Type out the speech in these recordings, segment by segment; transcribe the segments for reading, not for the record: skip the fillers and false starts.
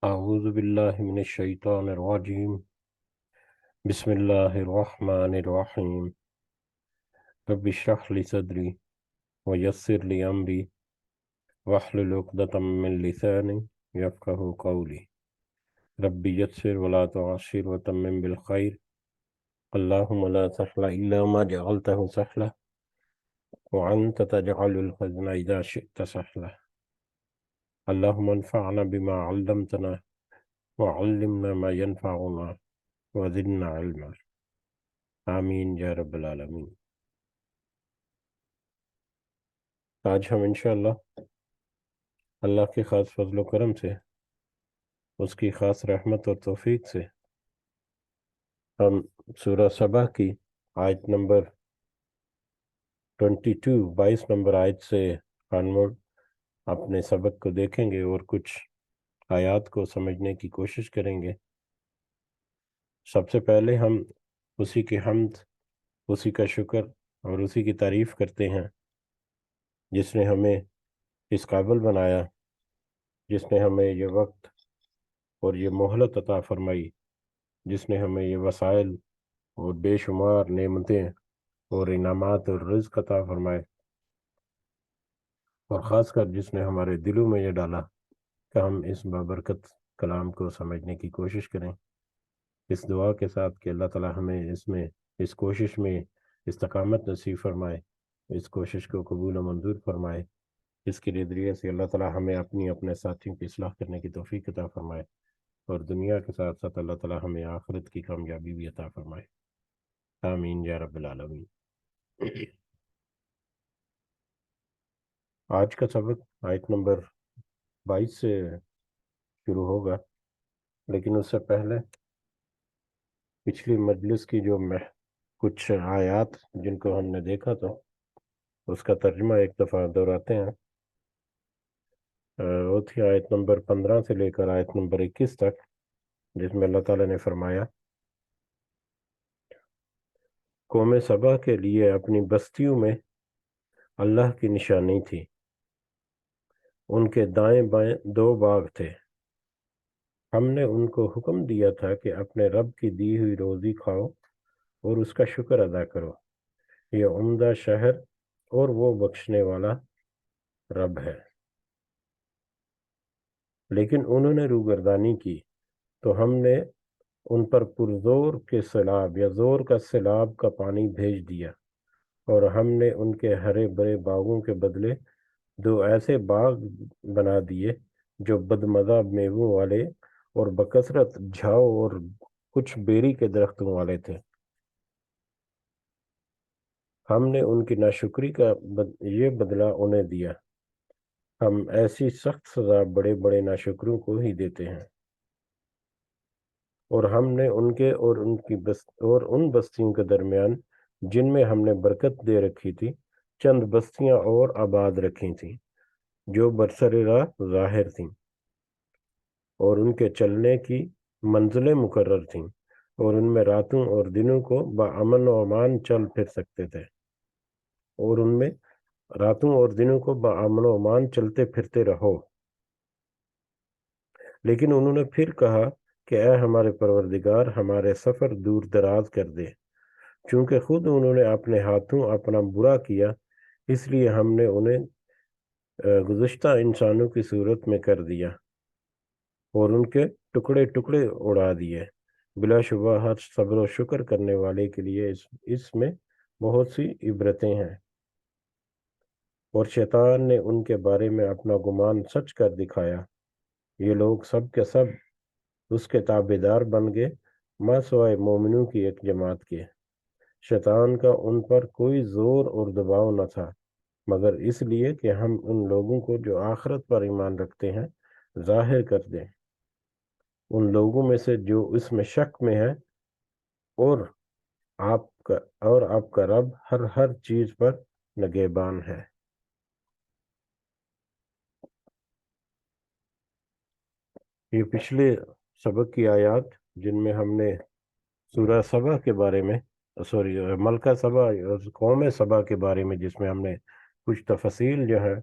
أعوذ بالله من الشيطان الرجيم. بسم الله الرحمن الرحيم. رب اشرح لي صدري ويسر لي أمري واحلل عقدة من لساني يفقه قولي. رب يسر ولا تعسر وتمم بالخير. اللهم لا سهل إلا ما جعلته سهلا وأنت تجعل الحزن إذا شئت سهلا. اللهم انفعنا بما علمتنا وعلمنا ما ينفعنا وزدنا علما. آمین یا رب العالمین. آج ہم انشاءاللہ اللہ کے خاص فضل و کرم سے، اس کی خاص رحمت اور توفیق سے، ہم سورہ سبا کی آیت نمبر 22 نمبر آیت سے آنورڈ اپنے سبق کو دیکھیں گے اور کچھ آیات کو سمجھنے کی کوشش کریں گے. سب سے پہلے ہم اسی کی حمد، اسی کا شکر اور اسی کی تعریف کرتے ہیں جس نے ہمیں اس قابل بنایا، جس نے ہمیں یہ وقت اور یہ مہلت عطا فرمائی، جس نے ہمیں یہ وسائل اور بے شمار نعمتیں اور انعامات اور رزق عطا فرمائے، اور خاص کر جس نے ہمارے دلوں میں یہ ڈالا کہ ہم اس بابرکت کلام کو سمجھنے کی کوشش کریں. اس دعا کے ساتھ کہ اللہ تعالی ہمیں اس کوشش میں استقامت نصیب فرمائے، اس کوشش کو قبول و منظور فرمائے. اس کے ذریعے سے اللہ تعالی ہمیں اپنے ساتھیوں کی اصلاح کرنے کی توفیق عطا فرمائے، اور دنیا کے ساتھ ساتھ اللہ تعالی ہمیں آخرت کی کامیابی بھی عطا فرمائے. آمین یا رب العالمین. آج کا سبق آیت نمبر 22 سے شروع ہوگا، لیکن اس سے پہلے پچھلی مجلس کی جو کچھ آیات جن کو ہم نے دیکھا تو اس کا ترجمہ ایک دفعہ دہراتے ہیں. وہ تھی آیت نمبر 15 سے لے کر آیت نمبر 21 تک، جس میں اللہ تعالیٰ نے فرمایا، قوم سبا کے لیے اپنی بستیوں میں اللہ کی نشانی تھی. ان کے دائیں بائیں 2 باغ تھے. ہم نے ان کو حکم دیا تھا کہ اپنے رب کی دی ہوئی روزی کھاؤ اور اس کا شکر ادا کرو. یہ عمدہ شہر اور وہ بخشنے والا رب ہے. لیکن انہوں نے روگردانی کی تو ہم نے ان پر پرزور کے سیلاب یا زور کا سیلاب کا پانی بھیج دیا، اور ہم نے ان کے ہرے بھرے باغوں کے بدلے 2 ایسے باغ بنا دیے جو بدمزہ میووں والے اور بکثرت جھاؤ اور کچھ بیری کے درختوں والے تھے. ہم نے ان کی ناشکری کا یہ بدلہ انہیں دیا. ہم ایسی سخت سزا بڑے بڑے ناشکروں کو ہی دیتے ہیں. اور ہم نے ان کے اور ان بستیوں کے درمیان جن میں ہم نے برکت دے رکھی تھی چند بستیاں اور آباد رکھی تھیں جو برسر راہ ظاہر تھیں، اور ان کے چلنے کی منزلیں مقرر تھیں، اور ان میں راتوں اور دنوں کو بامن و امان چل پھر سکتے تھے، اور ان میں راتوں اور دنوں کو بامن و امان چلتے پھرتے رہو. لیکن انہوں نے پھر کہا کہ اے ہمارے پروردگار، ہمارے سفر دور دراز کر دے. چونکہ خود انہوں نے اپنے ہاتھوں اپنا برا کیا، اس لیے ہم نے انہیں گزشتہ انسانوں کی صورت میں کر دیا اور ان کے ٹکڑے ٹکڑے اڑا دیے. بلا شبہ ہر صبر و شکر کرنے والے کے لیے اس میں بہت سی عبرتیں ہیں. اور شیطان نے ان کے بارے میں اپنا گمان سچ کر دکھایا. یہ لوگ سب کے سب اس کے تابعدار بن گئے، ماں سوائے مومنوں کی ایک جماعت کے. شیطان کا ان پر کوئی زور اور دباؤ نہ تھا، مگر اس لیے کہ ہم ان لوگوں کو جو آخرت پر ایمان رکھتے ہیں ظاہر کر دیں. ان لوگوں میں سے جو اس میں شک میں ہے، اور آپ کا رب ہر چیز پر نگہبان ہے. یہ پچھلے سبق کی آیات جن میں ہم نے سورہ سبا کے بارے میں ملکہ سبا، قوم سبا کے بارے میں جس میں ہم نے کچھ تفصیل جو ہے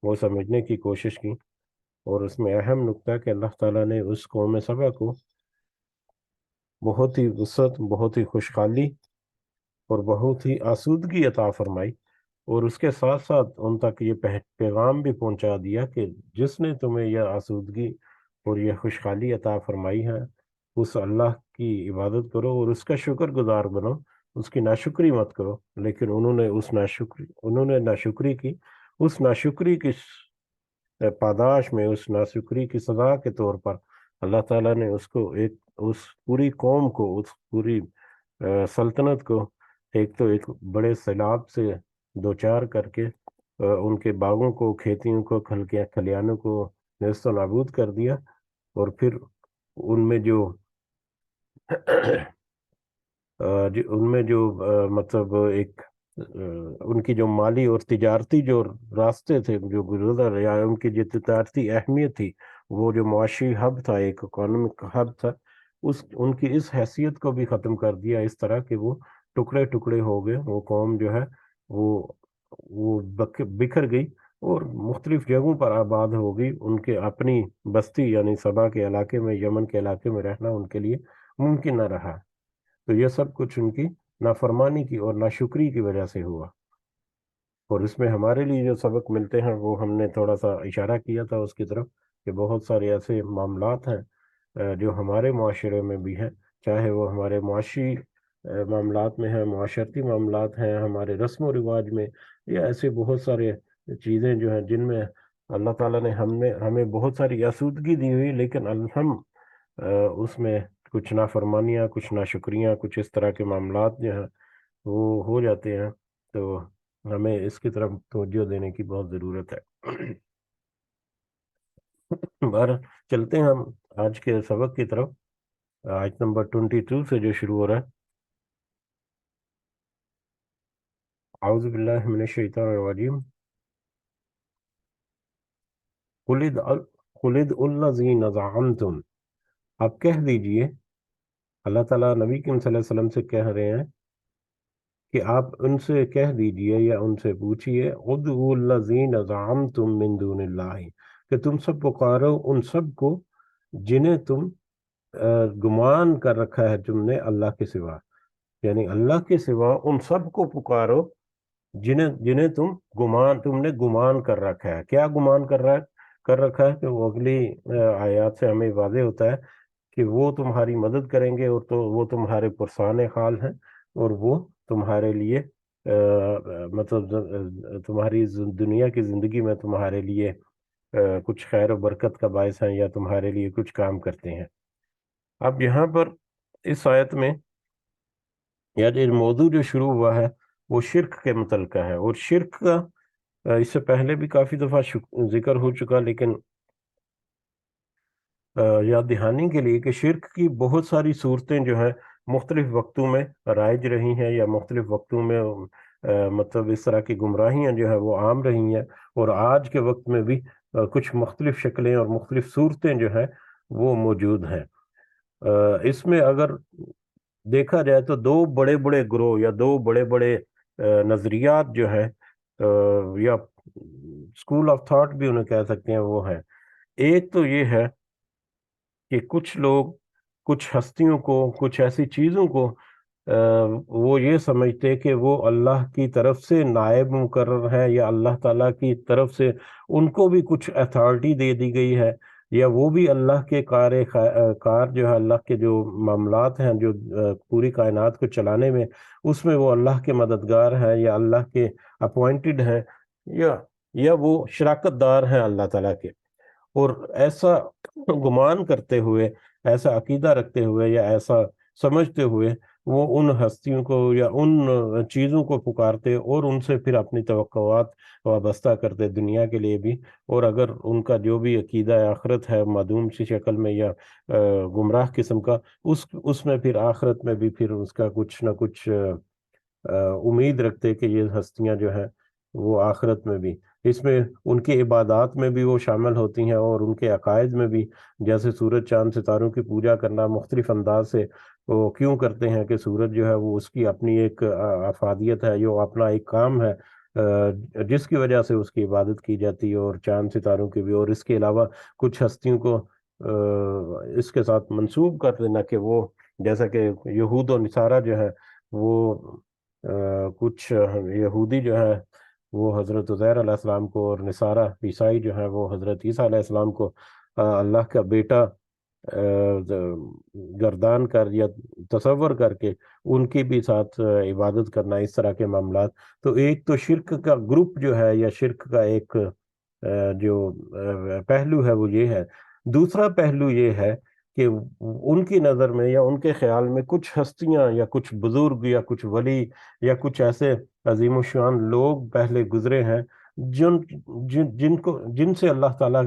وہ سمجھنے کی کوشش کی. اور اس میں اہم نقطہ کہ اللہ تعالیٰ نے اس قوم سبا کو بہت ہی وسعت، بہت ہی خوشحالی اور بہت ہی آسودگی عطا فرمائی، اور اس کے ساتھ ساتھ ان تک یہ پیغام بھی پہنچا دیا کہ جس نے تمہیں یہ آسودگی اور یہ خوشحالی عطا فرمائی ہے، اس اللہ کی عبادت کرو اور اس کا شکر گزار بنو، اس کی ناشکری مت کرو۔ لیکن انہوں نے ناشکری کی، اس ناشکری کی پاداش میں، اس ناشکری کی سزا کے طور پر اللہ تعالیٰ نے اس پوری قوم کو، اس پوری سلطنت کو ایک بڑے سیلاب سے دوچار کر کے ان کے باغوں کو، کھیتیوں کو، کھلیانوں کو نیست و نابود کر دیا، اور پھر ان میں جو ان میں جو مطلب ان کی جو مالی اور تجارتی جو راستے تھے جو گزر، یا ان کی جو تجارتی اہمیت تھی، وہ جو معاشی ہب تھا، ایک اکانومک ہب تھا، ان کی اس حیثیت کو بھی ختم کر دیا، اس طرح کہ وہ ٹکڑے ٹکڑے ہو گئے، وہ قوم جو ہے وہ بکھر گئی اور مختلف جگہوں پر آباد ہو گئی۔ ان کے اپنی بستی یعنی سبا کے علاقے میں، یمن کے علاقے میں رہنا ان کے لیے ممکن نہ رہا۔ تو یہ سب کچھ ان کی نافرمانی کی اور ناشکری کی وجہ سے ہوا۔ اور اس میں ہمارے لیے جو سبق ملتے ہیں وہ ہم نے تھوڑا سا اشارہ کیا تھا اس کی طرف، کہ بہت سارے ایسے معاملات ہیں جو ہمارے معاشرے میں بھی ہیں، چاہے وہ ہمارے معاشی معاملات میں ہیں، معاشرتی معاملات ہیں، ہمارے رسم و رواج میں، یا ایسے بہت سارے چیزیں جو ہیں جن میں اللہ تعالیٰ نے ہمیں بہت ساری آسودگی دی ہوئی، لیکن ہم اس میں کچھ نافرمانیاں، کچھ ناشکریاں، کچھ اس طرح کے معاملات جو ہیں وہ ہو جاتے ہیں، تو ہمیں اس کی طرف توجہ دینے کی بہت ضرورت ہے۔ بہر چلتے ہیں ہم آج کے سبق کی طرف، آیت نمبر 22 سے جو شروع ہو رہا ہے۔ اعوذ باللہ من الشیطان الرجیم، قُلِ ادْعُوا الَّذِينَ زَعَمْتُمْ، آپ کہہ دیجئے، اللہ تعالیٰ نبی کریم صلی اللہ علیہ وسلم سے کہہ رہے ہیں کہ آپ ان سے کہہ دیجئے یا ان سے پوچھئے، ادعوا الذین زعمتم من دون اللہ، کہ تم سب پکارو ان سب کو جنہیں تم گمان کر رکھا ہے تم نے اللہ کے سوا، یعنی اللہ کے سوا ان سب کو پکارو جنہیں تم نے گمان کر رکھا ہے۔ کیا گمان کر رکھا ہے؟ کہ وہ اگلی آیات سے ہمیں واضح ہوتا ہے کہ وہ تمہاری مدد کریں گے، اور تو وہ تمہارے پرسان حال ہیں، اور وہ تمہارے لیے مطلب تمہاری دنیا کی زندگی میں تمہارے لیے کچھ خیر و برکت کا باعث ہیں، یا تمہارے لیے کچھ کام کرتے ہیں۔ اب یہاں پر اس آیت میں یا جو موضوع جو شروع ہوا ہے وہ شرک کے متعلقہ ہے، اور شرک کا اس سے پہلے بھی کافی دفعہ ذکر ہو چکا، لیکن یاد دہانی کے لیے کہ شرک کی بہت ساری صورتیں جو ہیں مختلف وقتوں میں رائج رہی ہیں، یا مختلف وقتوں میں مطلب اس طرح کی گمراہیاں جو ہیں وہ عام رہی ہیں، اور آج کے وقت میں بھی کچھ مختلف شکلیں اور مختلف صورتیں جو ہیں وہ موجود ہیں۔ اس میں اگر دیکھا جائے تو دو بڑے بڑے گروہ یا دو بڑے بڑے نظریات جو ہیں، یا اسکول آف تھاٹ بھی انہیں کہہ سکتے ہیں، وہ ہیں۔ ایک تو یہ ہے کہ کچھ لوگ کچھ ہستیوں کو، کچھ ایسی چیزوں کو وہ یہ سمجھتے کہ وہ اللہ کی طرف سے نائب مقرر ہے، یا اللہ تعالیٰ کی طرف سے ان کو بھی کچھ اتھارٹی دے دی گئی ہے، یا وہ بھی اللہ کے کار جو ہے، اللہ کے جو معاملات ہیں جو پوری کائنات کو چلانے میں، اس میں وہ اللہ کے مددگار ہیں، یا اللہ کے اپوائنٹڈ ہیں، یا وہ شراکت دار ہیں اللہ تعالیٰ کے۔ اور ایسا گمان کرتے ہوئے، ایسا عقیدہ رکھتے ہوئے، یا ایسا سمجھتے ہوئے وہ ان ہستیوں کو یا ان چیزوں کو پکارتے، اور ان سے پھر اپنی توقعات وابستہ کرتے دنیا کے لیے بھی، اور اگر ان کا جو بھی عقیدہ آخرت ہے معدوم سی شکل میں یا گمراہ قسم کا، اس میں پھر آخرت میں بھی پھر اس کا کچھ نہ کچھ امید رکھتے کہ یہ ہستیاں جو ہیں وہ آخرت میں بھی، اس میں ان کی عبادات میں بھی وہ شامل ہوتی ہیں، اور ان کے عقائد میں بھی، جیسے سورج چاند ستاروں کی پوجا کرنا مختلف انداز سے وہ کیوں کرتے ہیں کہ سورج جو ہے وہ اس کی اپنی ایک افادیت ہے، جو اپنا ایک کام ہے جس کی وجہ سے اس کی عبادت کی جاتی ہے، اور چاند ستاروں کی بھی، اور اس کے علاوہ کچھ ہستیوں کو اس کے ساتھ منسوب کر دینا کہ وہ، جیسا کہ یہود و نصارہ جو ہے وہ کچھ یہودی جو ہے وہ حضرت عزیر علیہ السلام کو، اور نصارہ عیسائی جو ہے وہ حضرت عیسیٰ علیہ السلام کو اللہ کا بیٹا گردان کر یا تصور کر کے ان کی بھی ساتھ عبادت کرنا، اس طرح کے معاملات. تو ایک تو شرک کا گروپ جو ہے، یا شرک کا ایک جو پہلو ہے وہ یہ ہے. دوسرا پہلو یہ ہے کہ ان کی نظر میں یا ان کے خیال میں کچھ ہستیاں یا کچھ بزرگ یا کچھ ولی یا کچھ ایسے عظیم الشان لوگ پہلے گزرے ہیں جن سے اللہ تعالیٰ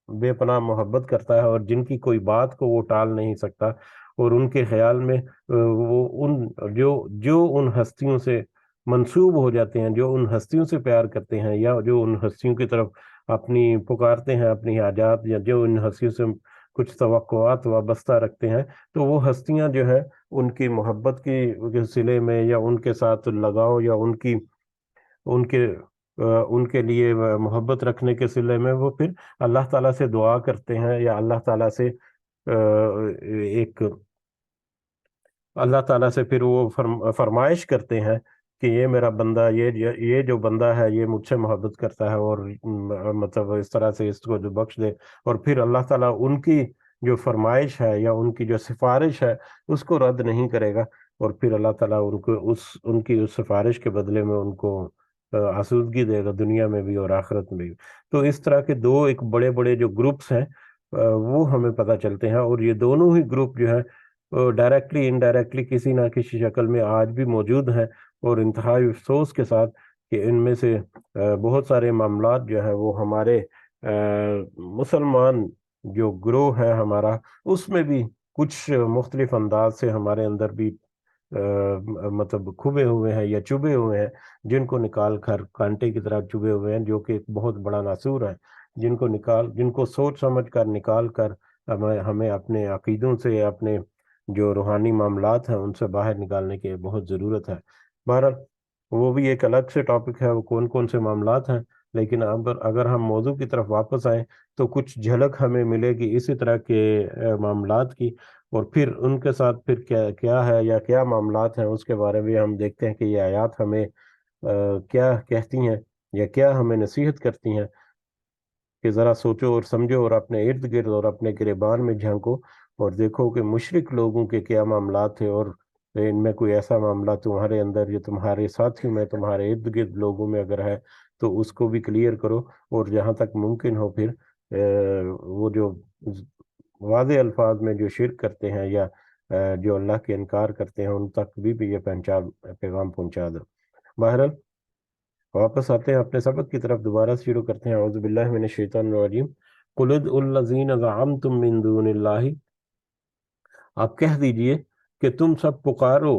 بے پناہ محبت کرتا ہے، اور جن کی کوئی بات کو وہ ٹال نہیں سکتا. اور ان کے خیال میں وہ جو ان ہستیوں سے منسوب ہو جاتے ہیں، جو ان ہستیوں سے پیار کرتے ہیں، یا جو ان ہستیوں کی طرف اپنی پکارتے ہیں اپنی حاجات، یا جو ان ہستیوں سے کچھ توقعات وابستہ رکھتے ہیں، تو وہ ہستیاں جو ہے ان کی محبت کے صلے میں، یا ان کے ساتھ لگاؤ، یا ان کے لیے محبت رکھنے کے صلے میں، وہ پھر اللہ تعالیٰ سے دعا کرتے ہیں، یا ایک اللہ تعالیٰ سے پھر وہ فرمائش کرتے ہیں کہ یہ میرا بندہ، یہ جو بندہ ہے یہ مجھ سے محبت کرتا ہے، اور مطلب اس طرح سے اس کو جو بخش دے. اور پھر اللہ تعالیٰ ان کی جو فرمائش ہے یا ان کی جو سفارش ہے اس کو رد نہیں کرے گا، اور پھر اللہ تعالیٰ ان کی اس سفارش کے بدلے میں ان کو آسودگی دے گا، دنیا میں بھی اور آخرت میں بھی. تو اس طرح کے دو ایک بڑے بڑے جو گروپس ہیں وہ ہمیں پتہ چلتے ہیں، اور یہ دونوں ہی گروپ جو ہے ڈائریکٹلی انڈائریکٹلی کسی نہ کسی شکل میں آج بھی موجود ہیں. اور انتہائی افسوس کے ساتھ کہ ان میں سے بہت سارے معاملات جو ہے وہ ہمارے مسلمان جو گروہ ہے ہمارا، اس میں بھی کچھ مختلف انداز سے ہمارے اندر بھی مطلب کھبے ہوئے ہیں یا چبھے ہوئے ہیں، جن کو نکال کر کانٹے کی طرح چبھے ہوئے ہیں، جو کہ ایک بہت بڑا ناسور ہے. جن کو سوچ سمجھ کر نکال کر ہمیں اپنے عقیدوں سے، اپنے جو روحانی معاملات ہیں ان سے باہر نکالنے کی بہت ضرورت ہے. بہرحال وہ بھی ایک الگ سے ٹاپک ہے، وہ کون کون سے معاملات ہیں. لیکن اگر ہم موضوع کی طرف واپس آئیں تو کچھ جھلک ہمیں ملے گی اسی طرح کے معاملات کی، اور پھر ان کے ساتھ پھر کیا ہے یا کیا معاملات ہیں اس کے بارے میں ہم دیکھتے ہیں کہ یہ آیات ہمیں کیا کہتی ہیں یا کیا ہمیں نصیحت کرتی ہیں کہ ذرا سوچو اور سمجھو، اور اپنے ارد گرد اور اپنے گریبان میں جھانکو اور دیکھو کہ مشرک لوگوں کے کیا معاملات تھے، اور ان میں کوئی ایسا معاملہ تمہارے اندر یا تمہارے ساتھیوں میں، تمہارے ارد گرد لوگوں میں اگر ہے تو اس کو بھی کلیئر کرو، اور جہاں تک ممکن ہو پھر وہ جو واضح الفاظ میں جو شرک کرتے ہیں یا جو اللہ کے انکار کرتے ہیں ان تک بھی یہ پیغام پہنچا دو. بہرحال واپس آتے ہیں اپنے سبق کی طرف، دوبارہ شروع کرتے ہیں. اعوذ باللہ من الشیطان الرجیم. قل ادعوا الذین زعمتم من دون اللہ، آپ کہہ دیجئے کہ تم سب پکارو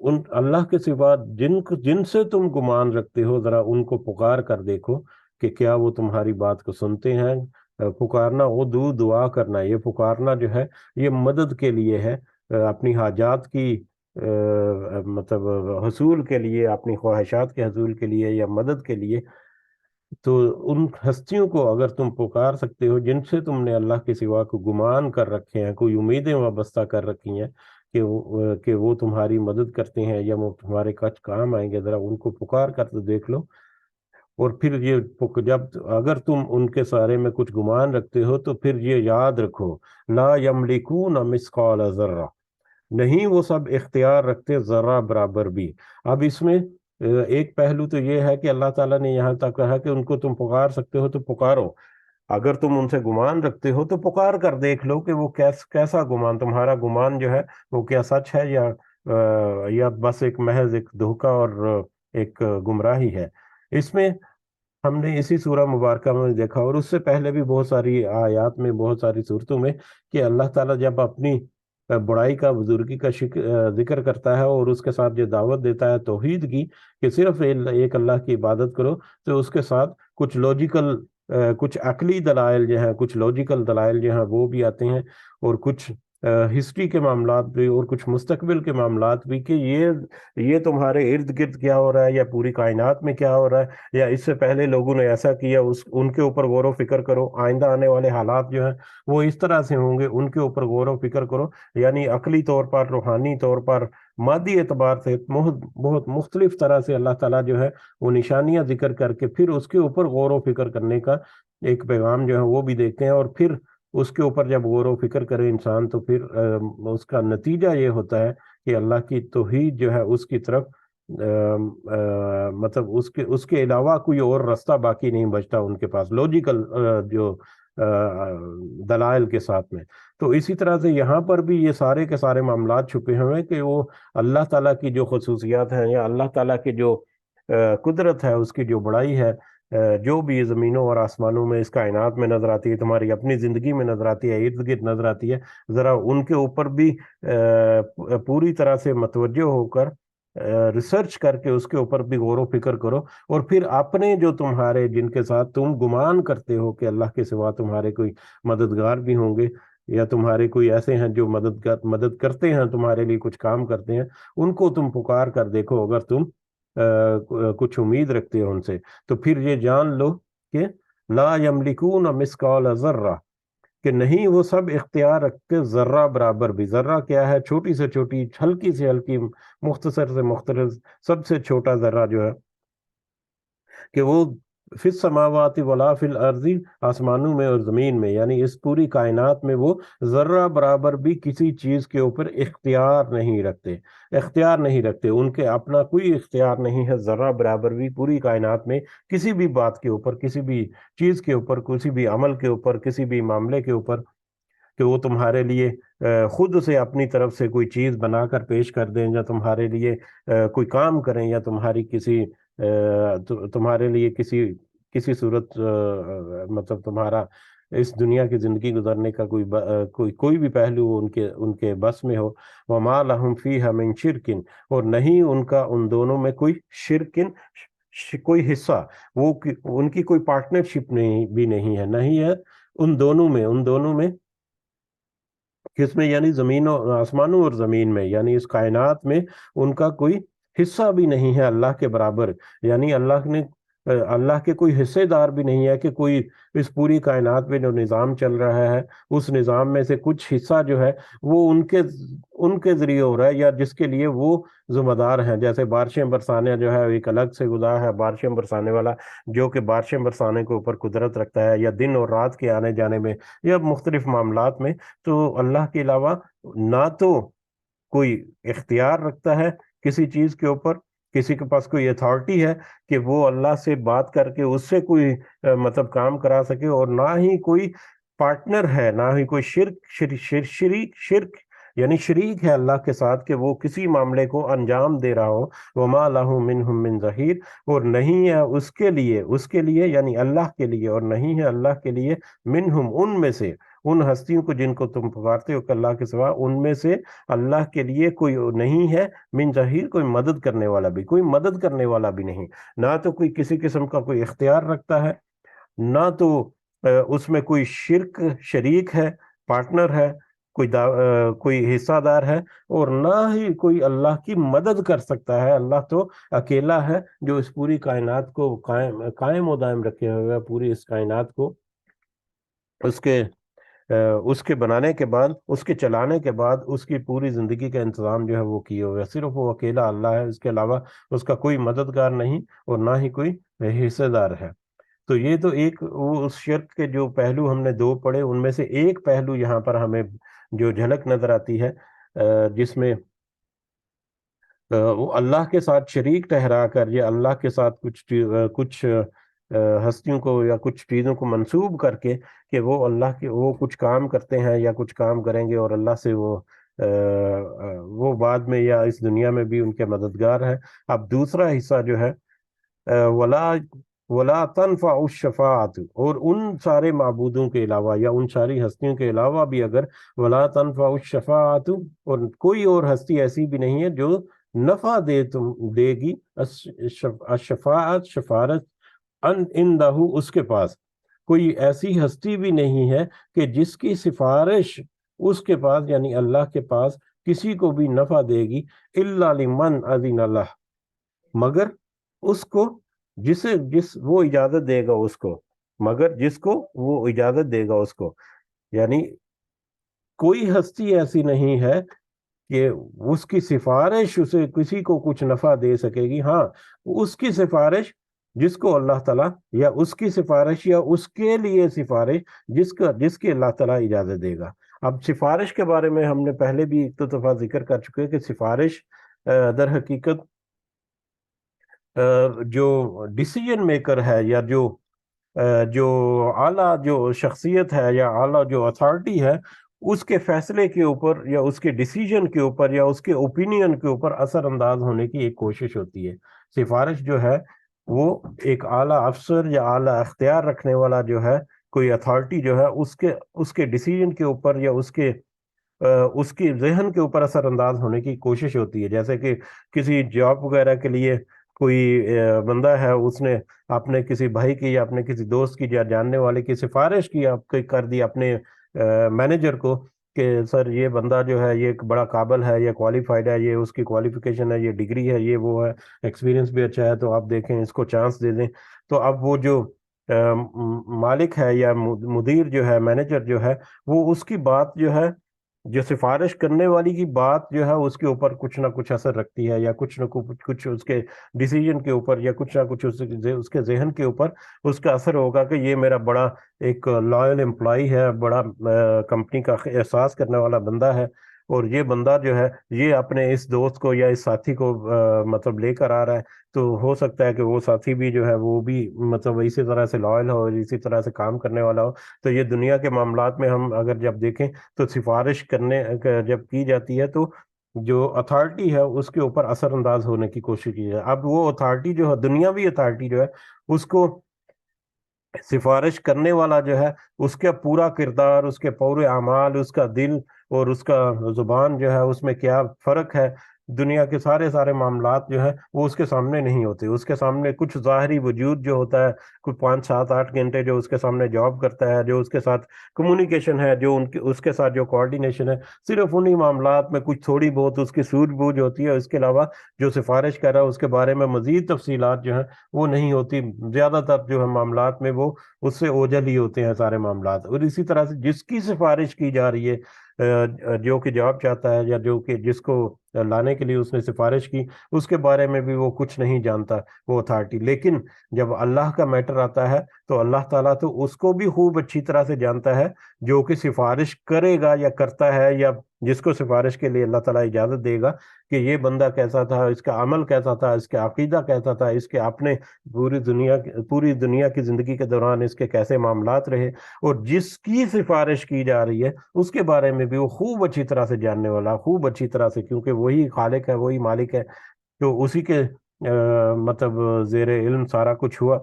ان اللہ کے سوا جن سے تم گمان رکھتے ہو، ذرا ان کو پکار کر دیکھو کہ کیا وہ تمہاری بات کو سنتے ہیں. پکارنا دعا کرنا، یہ پکارنا جو ہے یہ مدد کے لیے ہے، اپنی حاجات کی مطلب حصول کے لیے، اپنی خواہشات کے حصول کے لیے یا مدد کے لیے. تو ان ہستیوں کو اگر تم پکار سکتے ہو جن سے تم نے اللہ کے سوا کو گمان کر رکھے ہیں، کوئی امیدیں وابستہ کر رکھی ہیں کہ وہ تمہاری مدد کرتے ہیں یا وہ تمہارے کچھ کام آئیں گے، ذرا ان کو پکار کر تو دیکھ لو. اور پھر اگر تم ان کے سارے میں کچھ گمان رکھتے ہو تو پھر یہ یاد رکھو، لا یملکون مثقال ذرہ، نہیں وہ سب اختیار رکھتے ذرہ برابر بھی. اب اس میں ایک پہلو تو یہ ہے کہ اللہ تعالیٰ نے یہاں تک کہا کہ ان کو تم پکار سکتے ہو تو پکارو، اگر تم ان سے گمان رکھتے ہو تو پکار کر دیکھ لو کہ وہ کیسا گمان، تمہارا گمان جو ہے وہ کیا سچ ہے یا بس ایک محض ایک دھوکہ اور ایک گمراہی ہے. اس میں ہم نے اسی سورہ مبارکہ میں دیکھا، اور اس سے پہلے بھی بہت ساری آیات میں، بہت ساری صورتوں میں، کہ اللہ تعالیٰ جب اپنی بڑائی کا، بزرگی کا ذکر کرتا ہے اور اس کے ساتھ یہ دعوت دیتا ہے توحید کی کہ صرف ایک اللہ کی عبادت کرو، تو اس کے ساتھ کچھ کچھ عقلی دلائل جو ہیں، کچھ لاجیکل دلائل جو ہیں وہ بھی آتے ہیں، اور کچھ ہسٹری کے معاملات بھی اور کچھ مستقبل کے معاملات بھی، کہ یہ تمہارے ارد گرد کیا ہو رہا ہے، یا پوری کائنات میں کیا ہو رہا ہے، یا اس سے پہلے لوگوں نے ایسا کیا، ان کے اوپر غور و فکر کرو، آئندہ آنے والے حالات جو ہیں وہ اس طرح سے ہوں گے، ان کے اوپر غور و فکر کرو۔ یعنی عقلی طور پر، روحانی طور پر، مادی اعتبار سے بہت بہت مختلف طرح سے اللہ تعالیٰ جو ہے وہ نشانیاں ذکر کر کے پھر اس کے اوپر غور و فکر کرنے کا ایک پیغام جو ہے وہ بھی دیتے ہیں، اور پھر اس کے اوپر جب غور و فکر کرے انسان تو پھر اس کا نتیجہ یہ ہوتا ہے کہ اللہ کی توحید جو ہے اس کی طرف مطلب اس کے علاوہ کوئی اور راستہ باقی نہیں بچتا ان کے پاس، لوجیکل جو دلائل کے ساتھ میں۔ تو اسی طرح سے یہاں پر بھی یہ سارے کے سارے معاملات چھپے ہوئے ہیں کہ وہ اللہ تعالیٰ کی جو خصوصیات ہیں، یا اللہ تعالیٰ کی جو قدرت ہے، اس کی جو بڑائی ہے، جو بھی زمینوں اور آسمانوں میں، اس کائنات میں نظر آتی ہے، تمہاری اپنی زندگی میں نظر آتی ہے، ارد گرد نظر آتی ہے، ذرا ان کے اوپر بھی پوری طرح سے متوجہ ہو کر ریسرچ کر کے اس کے اوپر بھی غور و فکر کرو، اور پھر اپنے جو تمہارے جن کے ساتھ تم گمان کرتے ہو کہ اللہ کے سوا تمہارے کوئی مددگار بھی ہوں گے، یا تمہارے کوئی ایسے ہیں جو مدد کرتے ہیں، تمہارے لیے کچھ کام کرتے ہیں، ان کو تم پکار کر دیکھو اگر تم کچھ امید رکھتے ہو ان سے، تو پھر یہ جان لو کہ لا یملکون مثقال ذرہ، کہ نہیں وہ سب اختیار رکھتے ذرہ برابر بھی۔ ذرہ کیا ہے؟ چھوٹی سے چھوٹی، ہلکی سے ہلکی، مختصر سے مختصر، سب سے چھوٹا ذرہ جو ہے کہ وہ فی السماوات ولا فی الارض، آسمانوں میں اور زمین میں، یعنی اس پوری کائنات میں وہ ذرہ برابر بھی کسی چیز کے اوپر اختیار نہیں رکھتے، ان کے اپنا کوئی اختیار نہیں ہے، ذرہ برابر بھی پوری کائنات میں کسی بھی بات کے اوپر، کسی بھی چیز کے اوپر، کسی بھی عمل کے اوپر، کسی بھی معاملے کے اوپر، کہ وہ تمہارے لیے خود سے اپنی طرف سے کوئی چیز بنا کر پیش کر دیں، یا تمہارے لیے کوئی کام کریں، یا تمہارے لیے کسی صورت مطلب تمہارا اس دنیا کی زندگی گزارنے کا کوئی بھی پہلو ان کے بس میں ہو۔ وَمَا لَهُمْ فِيهَا مِنْ شِرْكٍ، اور نہیں ان کا ان دونوں میں کوئی شرکن، کوئی حصہ، وہ ان کی کوئی پارٹنرشپ بھی نہیں ہے، نہیں ہے ان دونوں میں کس میں؟ یعنی زمینوں، آسمانوں اور زمین میں، یعنی اس کائنات میں ان کا کوئی حصہ بھی نہیں ہے اللہ کے برابر، یعنی اللہ کے کوئی حصے دار بھی نہیں ہے، کہ کوئی اس پوری کائنات میں جو نظام چل رہا ہے اس نظام میں سے کچھ حصہ جو ہے وہ ان کے ذریعے ہو رہا ہے، یا جس کے لیے وہ ذمہ دار ہیں۔ جیسے بارشیں برسانے جو ہے ایک الگ سے خدا ہے، بارشیں برسانے والا، جو کہ بارشیں برسانے کے اوپر قدرت رکھتا ہے، یا دن اور رات کے آنے جانے میں، یا مختلف معاملات میں، تو اللہ کے علاوہ نہ تو کوئی اختیار رکھتا ہے کسی چیز کے اوپر، کسی کے پاس کوئی اتھارٹی ہے کہ وہ اللہ سے بات کر کے اس سے کوئی مطلب کام کرا سکے، اور نہ ہی کوئی پارٹنر ہے، نہ ہی کوئی شرک یعنی شریک ہے اللہ کے ساتھ کہ وہ کسی معاملے کو انجام دے رہا ہو۔ وَمَا لَهُ مِنْهُمْ مِنْ ظَهِيرٍ، اور نہیں ہے اس کے لیے یعنی اللہ کے لیے، اور نہیں ہے اللہ کے لیے منہم، ان میں سے، ان ہستیوں کو جن کو تم پکارتے ہو کہ اللہ کے سوا، ان میں سے اللہ کے لیے کوئی نہیں ہے من ظہیر، کوئی مدد کرنے والا بھی نہیں، نہ تو کوئی کسی قسم کا کوئی اختیار رکھتا ہے، نہ تو اس میں کوئی شریک ہے، پارٹنر ہے، کوئی حصہ دار ہے، اور نہ ہی کوئی اللہ کی مدد کر سکتا ہے۔ اللہ تو اکیلا ہے جو اس پوری کائنات کو قائم و دائم رکھے ہوئے ہے، پوری اس کائنات کو اس کے بنانے کے بعد، اس کے چلانے کے بعد، اس کی پوری زندگی کا انتظام جو ہے وہ کیے ہوئے، صرف وہ اکیلا اللہ ہے، اس کے علاوہ اس کا کوئی مددگار نہیں، اور نہ ہی کوئی حصے دار ہے۔ تو یہ تو ایک وہ اس شرک کے جو پہلو ہم نے دو پڑھے، ان میں سے ایک پہلو یہاں پر ہمیں جو جھلک نظر آتی ہے، جس میں وہ اللہ کے ساتھ شریک ٹھہرا کر، یا اللہ کے ساتھ کچھ ہستیوں کو یا کچھ چیزوں کو منسوب کر کے کہ وہ اللہ کے وہ کچھ کام کرتے ہیں یا کچھ کام کریں گے، اور اللہ سے وہ بعد میں یا اس دنیا میں بھی ان کے مددگار ہے۔ اب دوسرا حصہ جو ہے ولا تنفع الشفاعت، اور ان سارے معبودوں کے علاوہ یا ان ساری ہستیوں کے علاوہ بھی اگر ولا تنفع الشفاعت، اور کوئی اور ہستی ایسی بھی نہیں ہے جو نفع دے گی، الشفاعت، شفاعت، عندہ، اس کے پاس کوئی ایسی ہستی بھی نہیں ہے کہ جس کی سفارش اس کے پاس یعنی اللہ کے پاس کسی کو بھی نفع دے گی الا لمن اذن اللہ، مگر اس کو جس وہ اجازت دے گا اس کو، مگر جس کو وہ اجازت دے گا اس کو، یعنی کوئی ہستی ایسی نہیں ہے کہ اس کی سفارش اسے کسی کو کچھ نفع دے سکے گی۔ ہاں، اس کی سفارش جس کو اللہ تعالیٰ، یا اس کی سفارش یا اس کے لیے سفارش جس کی اللہ تعالیٰ اجازت دے گا۔ اب سفارش کے بارے میں ہم نے پہلے بھی ایک دو دفعہ ذکر کر چکے کہ سفارش در حقیقت جو ڈیسیجن میکر ہے، یا جو اعلیٰ جو شخصیت ہے، یا اعلیٰ جو اتھارٹی ہے، اس کے فیصلے کے اوپر یا اس کے ڈیسیجن کے اوپر یا اس کے اوپینین کے اوپر اثر انداز ہونے کی ایک کوشش ہوتی ہے۔ سفارش جو ہے وہ ایک اعلیٰ افسر یا اعلیٰ اختیار رکھنے والا جو ہے کوئی اتھارٹی جو ہے اس کے ڈیسیجن کے اوپر یا اس کی ذہن کے اوپر اثر انداز ہونے کی کوشش ہوتی ہے۔ جیسے کہ کسی جاب وغیرہ کے لیے کوئی بندہ ہے، اس نے اپنے کسی بھائی کی یا اپنے کسی دوست کی یا جاننے والے کی سفارش کی کر دی اپنے مینیجر کو کہ سر یہ بندہ جو ہے یہ ایک بڑا قابل ہے، یہ کوالیفائڈ ہے، یہ اس کی کوالیفیکیشن ہے، یہ ڈگری ہے، یہ وہ ہے، ایکسپیرینس بھی اچھا ہے، تو آپ دیکھیں اس کو چانس دے دیں۔ تو اب وہ جو مالک ہے یا مدیر جو ہے، مینیجر جو ہے، وہ اس کی بات جو ہے، جو سفارش کرنے والی کی بات جو ہے اس کے اوپر کچھ نہ کچھ اثر رکھتی ہے، یا کچھ نہ کچھ اس کے ڈیسیجن کے اوپر، یا کچھ نہ کچھ اس کے ذہن کے اوپر اس کا اثر ہوگا کہ یہ میرا بڑا ایک لائل امپلائی ہے، بڑا کمپنی کا احساس کرنے والا بندہ ہے، اور یہ بندہ جو ہے یہ اپنے اس دوست کو یا اس ساتھی کو مطلب لے کر آ رہا ہے، تو ہو سکتا ہے کہ وہ ساتھی بھی جو ہے وہ بھی مطلب اسی طرح سے لائل ہو اور اسی طرح سے کام کرنے والا ہو۔ تو یہ دنیا کے معاملات میں ہم اگر جب دیکھیں تو سفارش کرنے جب کی جاتی ہے تو جو اتھارٹی ہے اس کے اوپر اثر انداز ہونے کی کوشش کی جائے۔ اب وہ اتھارٹی جو ہے، دنیاوی اتھارٹی جو ہے، اس کو سفارش کرنے والا جو ہے اس کا پورا کردار، اس کے پورے اعمال، اس کا دل اور اس کا زبان جو ہے اس میں کیا فرق ہے، دنیا کے سارے معاملات جو ہے وہ اس کے سامنے نہیں ہوتے۔ اس کے سامنے کچھ ظاہری وجود جو ہوتا ہے، کوئی 5 7 8 گھنٹے جو اس کے سامنے جاب کرتا ہے، جو اس کے ساتھ کمیونیکیشن ہے، جو اس کے ساتھ جو کوارڈینیشن ہے، صرف انہی معاملات میں کچھ تھوڑی بہت اس کی سوجھ بوجھ ہوتی ہے۔ اس کے علاوہ جو سفارش کر رہا ہے اس کے بارے میں مزید تفصیلات جو ہیں وہ نہیں ہوتی۔ زیادہ تر جو ہے معاملات میں وہ اس سے اوجھل ہی ہوتے ہیں سارے معاملات۔ اور اسی طرح سے جس کی سفارش کی جا رہی ہے، جو کہ جاب چاہتا ہے، یا جو کہ جس کو لانے کے لیے اس نے سفارش کی، اس کے بارے میں بھی وہ کچھ نہیں جانتا وہ اتھارٹی۔ لیکن جب اللہ کا میٹر آتا ہے تو اللہ تعالیٰ تو اس کو بھی خوب اچھی طرح سے جانتا ہے، جو کہ سفارش کرے گا یا کرتا ہے، یا جس کو سفارش کے لیے اللہ تعالیٰ اجازت دے گا کہ یہ بندہ کیسا تھا، اس کا عمل کیسا تھا، اس کا عقیدہ کیسا تھا، اس کے اپنے پوری دنیا کی زندگی کے دوران اس کے کیسے معاملات رہے، اور جس کی سفارش کی جا رہی ہے اس کے بارے میں بھی وہ خوب اچھی طرح سے جاننے والا، خوب اچھی طرح سے، کیونکہ وہی خالق ہے، وہی مالک ہے، تو اسی کے مطلب زیر علم سارا کچھ ہوا۔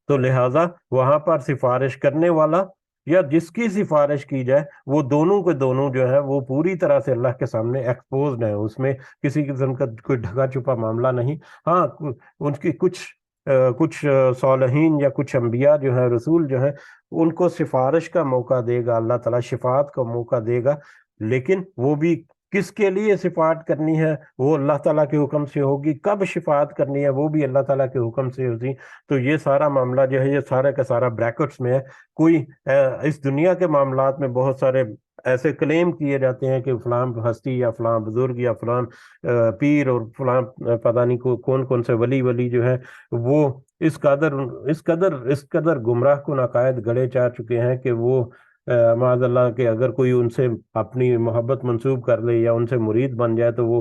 تو لہٰذا وہاں پر سفارش کرنے والا یا جس کی سفارش کی جائے، وہ دونوں کے دونوں جو ہے وہ پوری طرح سے اللہ کے سامنے ایکسپوزڈ ہیں، اس میں کسی قسم کا کوئی ڈھکا چھپا معاملہ نہیں۔ ہاں، ان کی کچھ صالحین یا کچھ انبیاء جو ہیں، رسول جو ہیں، ان کو سفارش کا موقع دے گا اللہ تعالیٰ، شفاعت کا موقع دے گا، لیکن وہ بھی کس کے لیے شفاعت کرنی ہے وہ اللہ تعالیٰ کے حکم سے ہوگی، کب شفاعت کرنی ہے وہ بھی اللہ تعالیٰ کے حکم سے ہوگی۔ تو یہ سارا معاملہ جو ہے یہ سارا کا سارا بریکٹس میں ہے۔ کوئی اس دنیا کے معاملات میں بہت سارے ایسے کلیم کیے جاتے ہیں کہ فلاں ہستی یا فلاں بزرگ یا فلاں پیر اور فلاں پتہ نہیں کون سے ولی جو ہے وہ اس قدر گمراہ کن عقائد گڑے چاہ چکے ہیں کہ وہ معاذ اللہ کہ اگر کوئی ان سے اپنی محبت منسوب کر لے یا ان سے مرید بن جائے تو وہ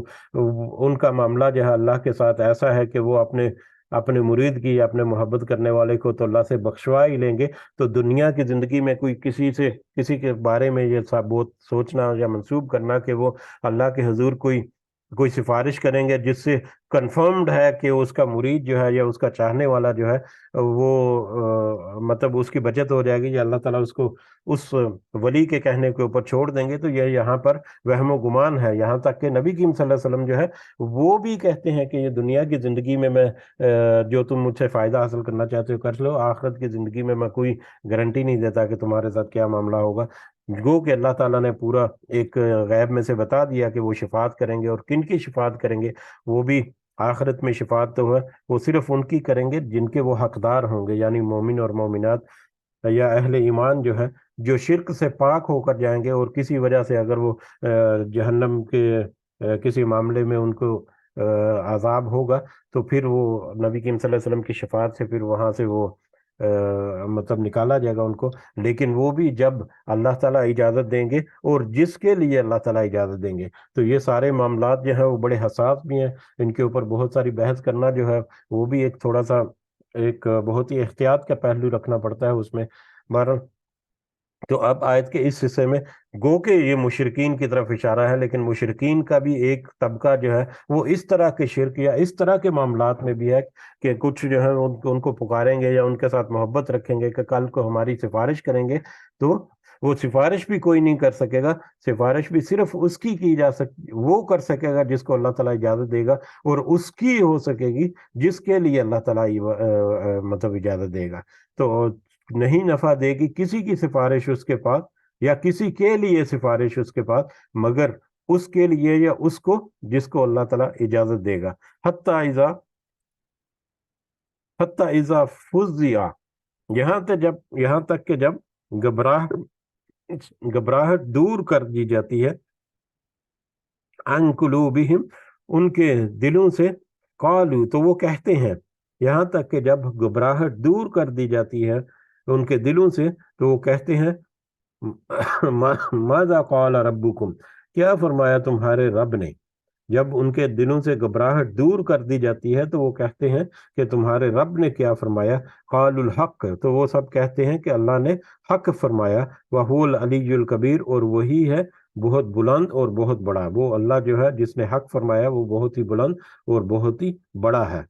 ان کا معاملہ جو ہے اللہ کے ساتھ ایسا ہے کہ وہ اپنے مرید کی یا اپنے محبت کرنے والے کو تو اللہ سے بخشوا ہی لیں گے۔ تو دنیا کی زندگی میں کوئی کسی کے بارے میں یہ بہت سوچنا یا منسوب کرنا کہ وہ اللہ کے حضور کوئی سفارش کریں گے جس سے کنفرمڈ ہے کہ اس کا مرید جو ہے یا اس کا چاہنے والا جو ہے وہ مطلب اس کی بچت ہو جائے گی، یا اللہ تعالیٰ اس کو اس ولی کے کہنے کے اوپر چھوڑ دیں گے، تو یہ یہاں پر وہم و گمان ہے۔ یہاں تک کہ نبی کریم صلی اللہ علیہ وسلم جو ہے وہ بھی کہتے ہیں کہ یہ دنیا کی زندگی میں جو تم مجھ سے فائدہ حاصل کرنا چاہتے ہو کر لو، آخرت کی زندگی میں کوئی گارنٹی نہیں دیتا کہ تمہارے ساتھ کیا معاملہ ہوگا۔ گو کہ اللہ تعالیٰ نے پورا ایک غیب میں سے بتا دیا کہ وہ شفاعت کریں گے، اور کن کی شفاعت کریں گے، وہ بھی آخرت میں شفاعت تو ہے وہ صرف ان کی کریں گے جن کے وہ حقدار ہوں گے، یعنی مومن اور مومنات یا اہل ایمان جو ہے، جو شرک سے پاک ہو کر جائیں گے، اور کسی وجہ سے اگر وہ جہنم کے کسی معاملے میں ان کو عذاب ہوگا، تو پھر وہ نبی کریم صلی اللہ علیہ وسلم کی شفاعت سے پھر وہاں سے وہ مطلب نکالا جائے گا ان کو، لیکن وہ بھی جب اللہ تعالیٰ اجازت دیں گے اور جس کے لیے اللہ تعالیٰ اجازت دیں گے۔ تو یہ سارے معاملات جو ہیں وہ بڑے حساس بھی ہیں، ان کے اوپر بہت ساری بحث کرنا جو ہے وہ بھی ایک تھوڑا سا ایک بہت ہی احتیاط کا پہلو رکھنا پڑتا ہے اس میں۔ بہرحال تو اب آیت کے اس حصے میں گو کہ یہ مشرقین کی طرف اشارہ ہے، لیکن مشرقین کا بھی ایک طبقہ جو ہے وہ اس طرح کے شرک یا اس طرح کے معاملات میں بھی ہے کہ کچھ جو ہے ان کو پکاریں گے یا ان کے ساتھ محبت رکھیں گے کہ کل کو ہماری سفارش کریں گے، تو وہ سفارش بھی کوئی نہیں کر سکے گا، سفارش بھی صرف اس کی جا وہ کر سکے گا جس کو اللہ تعالیٰ اجازت دے گا، اور اس کی ہو سکے گی جس کے لیے اللہ تعالیٰ مطلب اجازت دے گا۔ تو نہیں نفع دے گی کسی کی سفارش اس کے پاس، یا کسی کے لیے سفارش اس کے پاس، مگر اس کے لیے یا اس کو جس کو اللہ تعالیٰ اجازت دے گا۔ حتی اذا فزع، یہاں تک کہ جب گھبراہٹ دور کر دی جاتی ہے، عن قلوبہم، ان کے دلوں سے، قالو، تو وہ کہتے ہیں، یہاں تک کہ جب گھبراہٹ دور کر دی جاتی ہے ان کے دلوں سے، تو وہ کہتے ہیں ماذا قال ربکم، کیا فرمایا تمہارے رب نے۔ جب ان کے دلوں سے گھبراہٹ دور کر دی جاتی ہے تو وہ کہتے ہیں کہ تمہارے رب نے کیا فرمایا۔ قالوا الحق، تو وہ سب کہتے ہیں کہ اللہ نے حق فرمایا۔ وَهُوَ الْعَلِيُّ الْكَبِيرُ، اور وہی ہے بہت بلند اور بہت بڑا، وہ اللہ جو ہے جس نے حق فرمایا وہ بہت ہی بلند اور بہت ہی بڑا ہے۔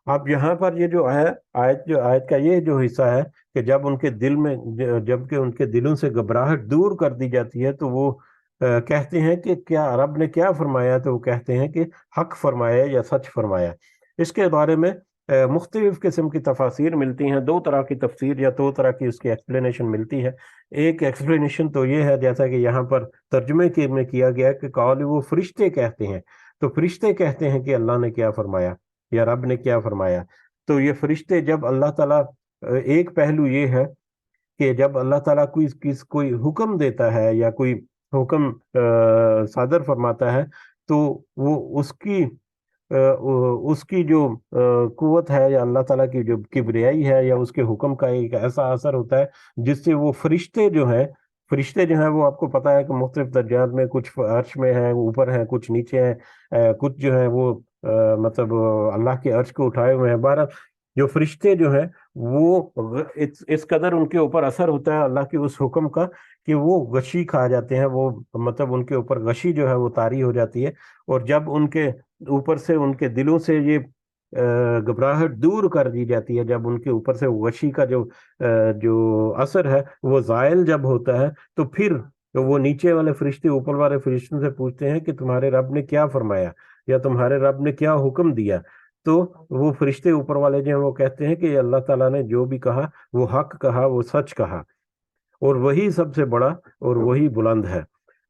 اب یہاں پر یہ جو ہے آیت کا یہ جو حصہ ہے کہ جب ان کے دل میں، جب کہ ان کے دلوں سے گھبراہٹ دور کر دی جاتی ہے تو وہ کہتے ہیں کہ کیا رب نے کیا فرمایا، تو وہ کہتے ہیں کہ حق فرمایا یا سچ فرمایا۔ اس کے بارے میں مختلف قسم کی تفاسیر ملتی ہیں، دو طرح کی تفسیر یا دو طرح کی اس کی ایکسپلینیشن ملتی ہے۔ ایک ایکسپلینیشن تو یہ ہے جیسا کہ یہاں پر ترجمے میں کیا گیا کہ قالوا، وہ فرشتے کہتے ہیں، تو فرشتے کہتے ہیں کہ اللہ نے کیا فرمایا یا رب نے کیا فرمایا۔ تو یہ فرشتے جب اللہ تعالیٰ، ایک پہلو یہ ہے کہ جب اللہ تعالیٰ کوئی حکم دیتا ہے یا کوئی حکم صادر فرماتا ہے، تو وہ اس کی جو قوت ہے یا اللہ تعالیٰ کی جو کبریائی ہے یا اس کے حکم کا ایک ایسا اثر ہوتا ہے جس سے وہ فرشتے جو ہیں وہ آپ کو پتا ہے کہ مختلف درجات میں، کچھ عرش میں ہیں، اوپر ہیں، کچھ نیچے ہیں، کچھ جو ہیں وہ مطلب اللہ کے عرش کو اٹھائے ہوئے ہیں۔ بہرحال جو فرشتے جو ہیں وہ اس قدر ان کے اوپر اثر ہوتا ہے اللہ کے اس حکم کا کہ وہ غشی کھا جاتے ہیں، وہ مطلب ان کے اوپر غشی جو ہے وہ طاری ہو جاتی ہے، اور جب ان کے اوپر سے، ان کے دلوں سے یہ گھبراہٹ دور کر دی جاتی ہے، جب ان کے اوپر سے غشی کا جو اثر ہے وہ زائل جب ہوتا ہے، تو پھر وہ نیچے والے فرشتے اوپر والے فرشتوں سے پوچھتے ہیں کہ تمہارے رب نے کیا فرمایا یا تمہارے رب نے کیا حکم دیا۔ تو وہ فرشتے اوپر والے جو ہیں وہ کہتے ہیں کہ اللہ تعالیٰ نے جو بھی کہا وہ حق کہا، وہ سچ کہا، اور وہی سب سے بڑا اور وہی بلند ہے۔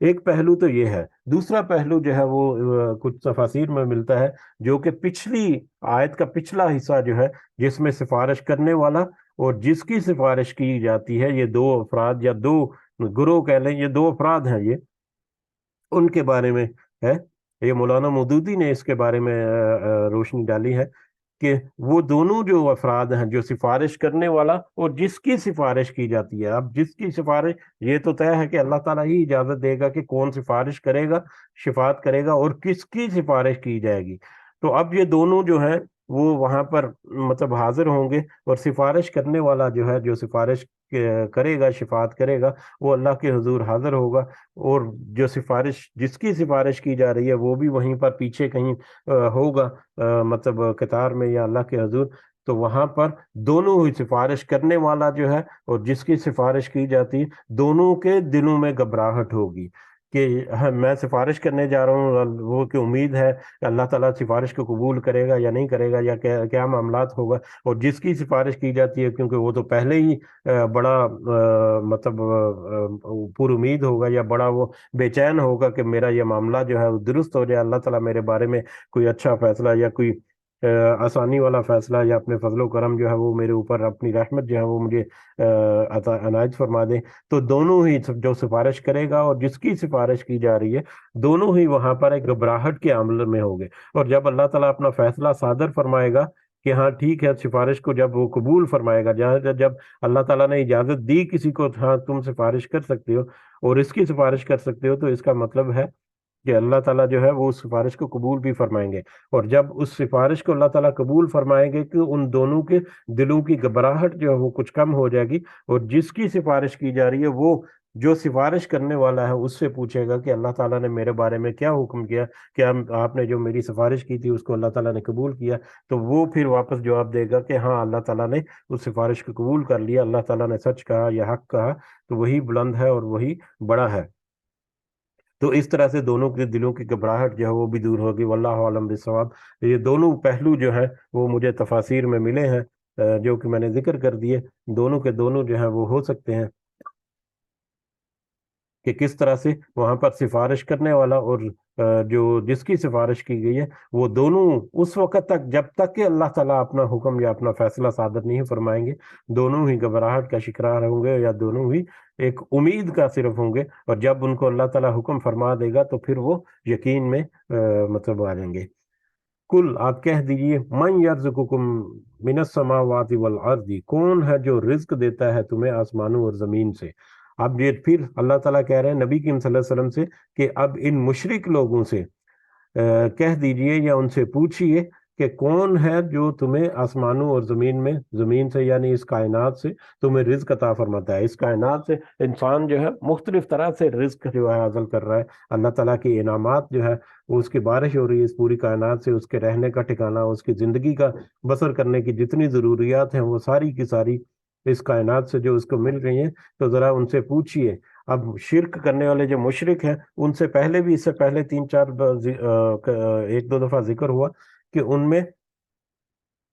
ایک پہلو تو یہ ہے۔ دوسرا پہلو جو ہے وہ کچھ تفاسیر میں ملتا ہے، جو کہ پچھلی آیت کا پچھلا حصہ جو ہے، جس میں سفارش کرنے والا اور جس کی سفارش کی جاتی ہے، یہ دو افراد یا دو گروہ کہہ لیں، یہ دو افراد ہیں، یہ ان کے بارے میں ہے۔ یہ مولانا مودودی نے اس کے بارے میں روشنی ڈالی ہے کہ وہ دونوں جو افراد ہیں، جو سفارش کرنے والا اور جس کی سفارش کی جاتی ہے۔ اب جس کی سفارش، یہ تو طے ہے کہ اللہ تعالیٰ ہی اجازت دے گا کہ کون سفارش کرے گا، شفاعت کرے گا، اور کس کی سفارش کی جائے گی۔ تو اب یہ دونوں جو ہیں وہ وہاں پر مطلب حاضر ہوں گے، اور سفارش کرنے والا جو ہے، جو سفارش کرے گا، شفاعت کرے گا، وہ اللہ کے حضور حاضر ہوگا، اور جو سفارش، جس کی سفارش کی جا رہی ہے، وہ بھی وہیں پر پیچھے کہیں ہوگا، مطلب قطار میں یا اللہ کے حضور۔ تو وہاں پر دونوں ہی، سفارش کرنے والا جو ہے اور جس کی سفارش کی جاتی، دونوں کے دلوں میں گھبراہٹ ہوگی۔ کہ میں سفارش کرنے جا رہا ہوں، وہ کہ امید ہے کہ اللہ تعالیٰ سفارش کو قبول کرے گا یا نہیں کرے گا، یا کیا معاملات ہوگا۔ اور جس کی سفارش کی جاتی ہے، کیونکہ وہ تو پہلے ہی بڑا مطلب پر امید ہوگا، یا بڑا وہ بے چین ہوگا کہ میرا یہ معاملہ جو ہے وہ درست ہو جائے، اللہ تعالیٰ میرے بارے میں کوئی اچھا فیصلہ یا کوئی آسانی والا فیصلہ، یا اپنے فضل و کرم جو ہے وہ میرے اوپر، اپنی رحمت جو ہے وہ مجھے عنایت فرما دے۔ تو دونوں ہی، جو سفارش کرے گا اور جس کی سفارش کی جا رہی ہے، دونوں ہی وہاں پر ایک گھبراہٹ کے عمل میں ہوں گے۔ اور جب اللہ تعالیٰ اپنا فیصلہ صادر فرمائے گا کہ ہاں ٹھیک ہے، سفارش کو جب وہ قبول فرمائے گا، جب اللہ تعالیٰ نے اجازت دی کسی کو، ہاں تم سفارش کر سکتے ہو اور اس کی سفارش کر سکتے ہو، تو اس کا مطلب ہے کہ اللہ تعالیٰ جو ہے وہ اس سفارش کو قبول بھی فرمائیں گے۔ اور جب اس سفارش کو اللہ تعالیٰ قبول فرمائیں گے کہ ان دونوں کے دلوں کی گھبراہٹ جو ہے وہ کچھ کم ہو جائے گی، اور جس کی سفارش کی جا رہی ہے وہ جو سفارش کرنے والا ہے اس سے پوچھے گا کہ اللہ تعالیٰ نے میرے بارے میں کیا حکم کیا، کیا آپ نے جو میری سفارش کی تھی اس کو اللہ تعالیٰ نے قبول کیا؟ تو وہ پھر واپس جواب دے گا کہ ہاں اللہ تعالیٰ نے اس سفارش کو قبول کر لیا، اللہ تعالیٰ نے سچ کہا یا حق کہا، تو وہی بلند ہے اور وہی بڑا ہے۔ تو اس طرح سے دونوں کے دلوں کی گھبراہٹ جو ہے وہ بھی دور ہوگی، واللہ عالم بالصواب۔ یہ دونوں پہلو جو ہیں وہ مجھے تفاسیر میں ملے ہیں، جو کہ میں نے ذکر کر دیے۔ دونوں کے دونوں جو ہیں وہ ہو سکتے ہیں کہ کس طرح سے وہاں پر سفارش کرنے والا اور جو جس کی سفارش کی گئی ہے، وہ دونوں اس وقت تک، جب تک کہ اللہ تعالیٰ اپنا حکم یا اپنا فیصلہ صادر نہیں فرمائیں گے، دونوں ہی گھبراہٹ کا شکار ہوں گے، یا دونوں ہی ایک امید کا صرف ہوں گے۔ اور جب ان کو اللہ تعالیٰ حکم فرما دے گا تو پھر وہ یقین میں مطلب آ جائیں گے۔ کل، آپ کہہ دیجئے، من یرزقکم من السماوات والارض، کون ہے جو رزق دیتا ہے تمہیں آسمانوں اور زمین سے؟ اب یہ پھر اللہ تعالیٰ کہہ رہے ہیں نبی کریم صلی اللہ علیہ وسلم سے کہ اب ان مشرک لوگوں سے کہہ دیجئے یا ان سے پوچھئے کہ کون ہے جو تمہیں آسمانوں اور زمین سے یعنی اس کائنات سے تمہیں رزق عطا فرماتا ہے۔ اس کائنات سے انسان جو ہے مختلف طرح سے رزق جو ہے حاصل کر رہا ہے، اللہ تعالیٰ کی انعامات جو ہے وہ اس کی بارش ہو رہی ہے اس پوری کائنات سے، اس کے رہنے کا ٹھکانہ، اس کی زندگی کا بسر کرنے کی جتنی ضروریات ہیں وہ ساری کی ساری اس کائنات سے جو اس کو مل رہی ہیں۔ تو ذرا ان سے پوچھئے۔ اب شرک کرنے والے جو مشرک ہیں، ان سے پہلے بھی، اس سے پہلے تین چار ایک دو دفعہ ذکر ہوا کہ ان میں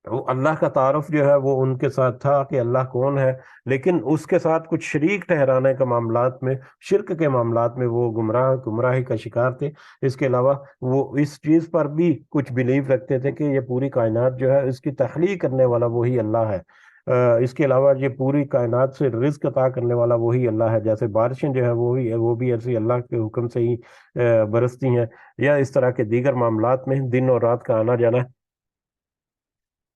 وہ اللہ کا تعارف جو ہے وہ ان کے ساتھ تھا کہ اللہ کون ہے، لیکن اس کے ساتھ کچھ شریک ٹھہرانے کے معاملات میں، شرک کے معاملات میں وہ گمراہی کا شکار تھے۔ اس کے علاوہ وہ اس چیز پر بھی کچھ بلیو رکھتے تھے کہ یہ پوری کائنات جو ہے اس کی تخلیق کرنے والا وہی اللہ ہے، اس کے علاوہ یہ پوری کائنات سے رزق عطا کرنے والا وہی اللہ ہے، جیسے بارشیں جو ہے وہ بھی ایسی اللہ کے حکم سے ہی برستی ہیں، یا اس طرح کے دیگر معاملات میں دن اور رات کا آنا جانا۔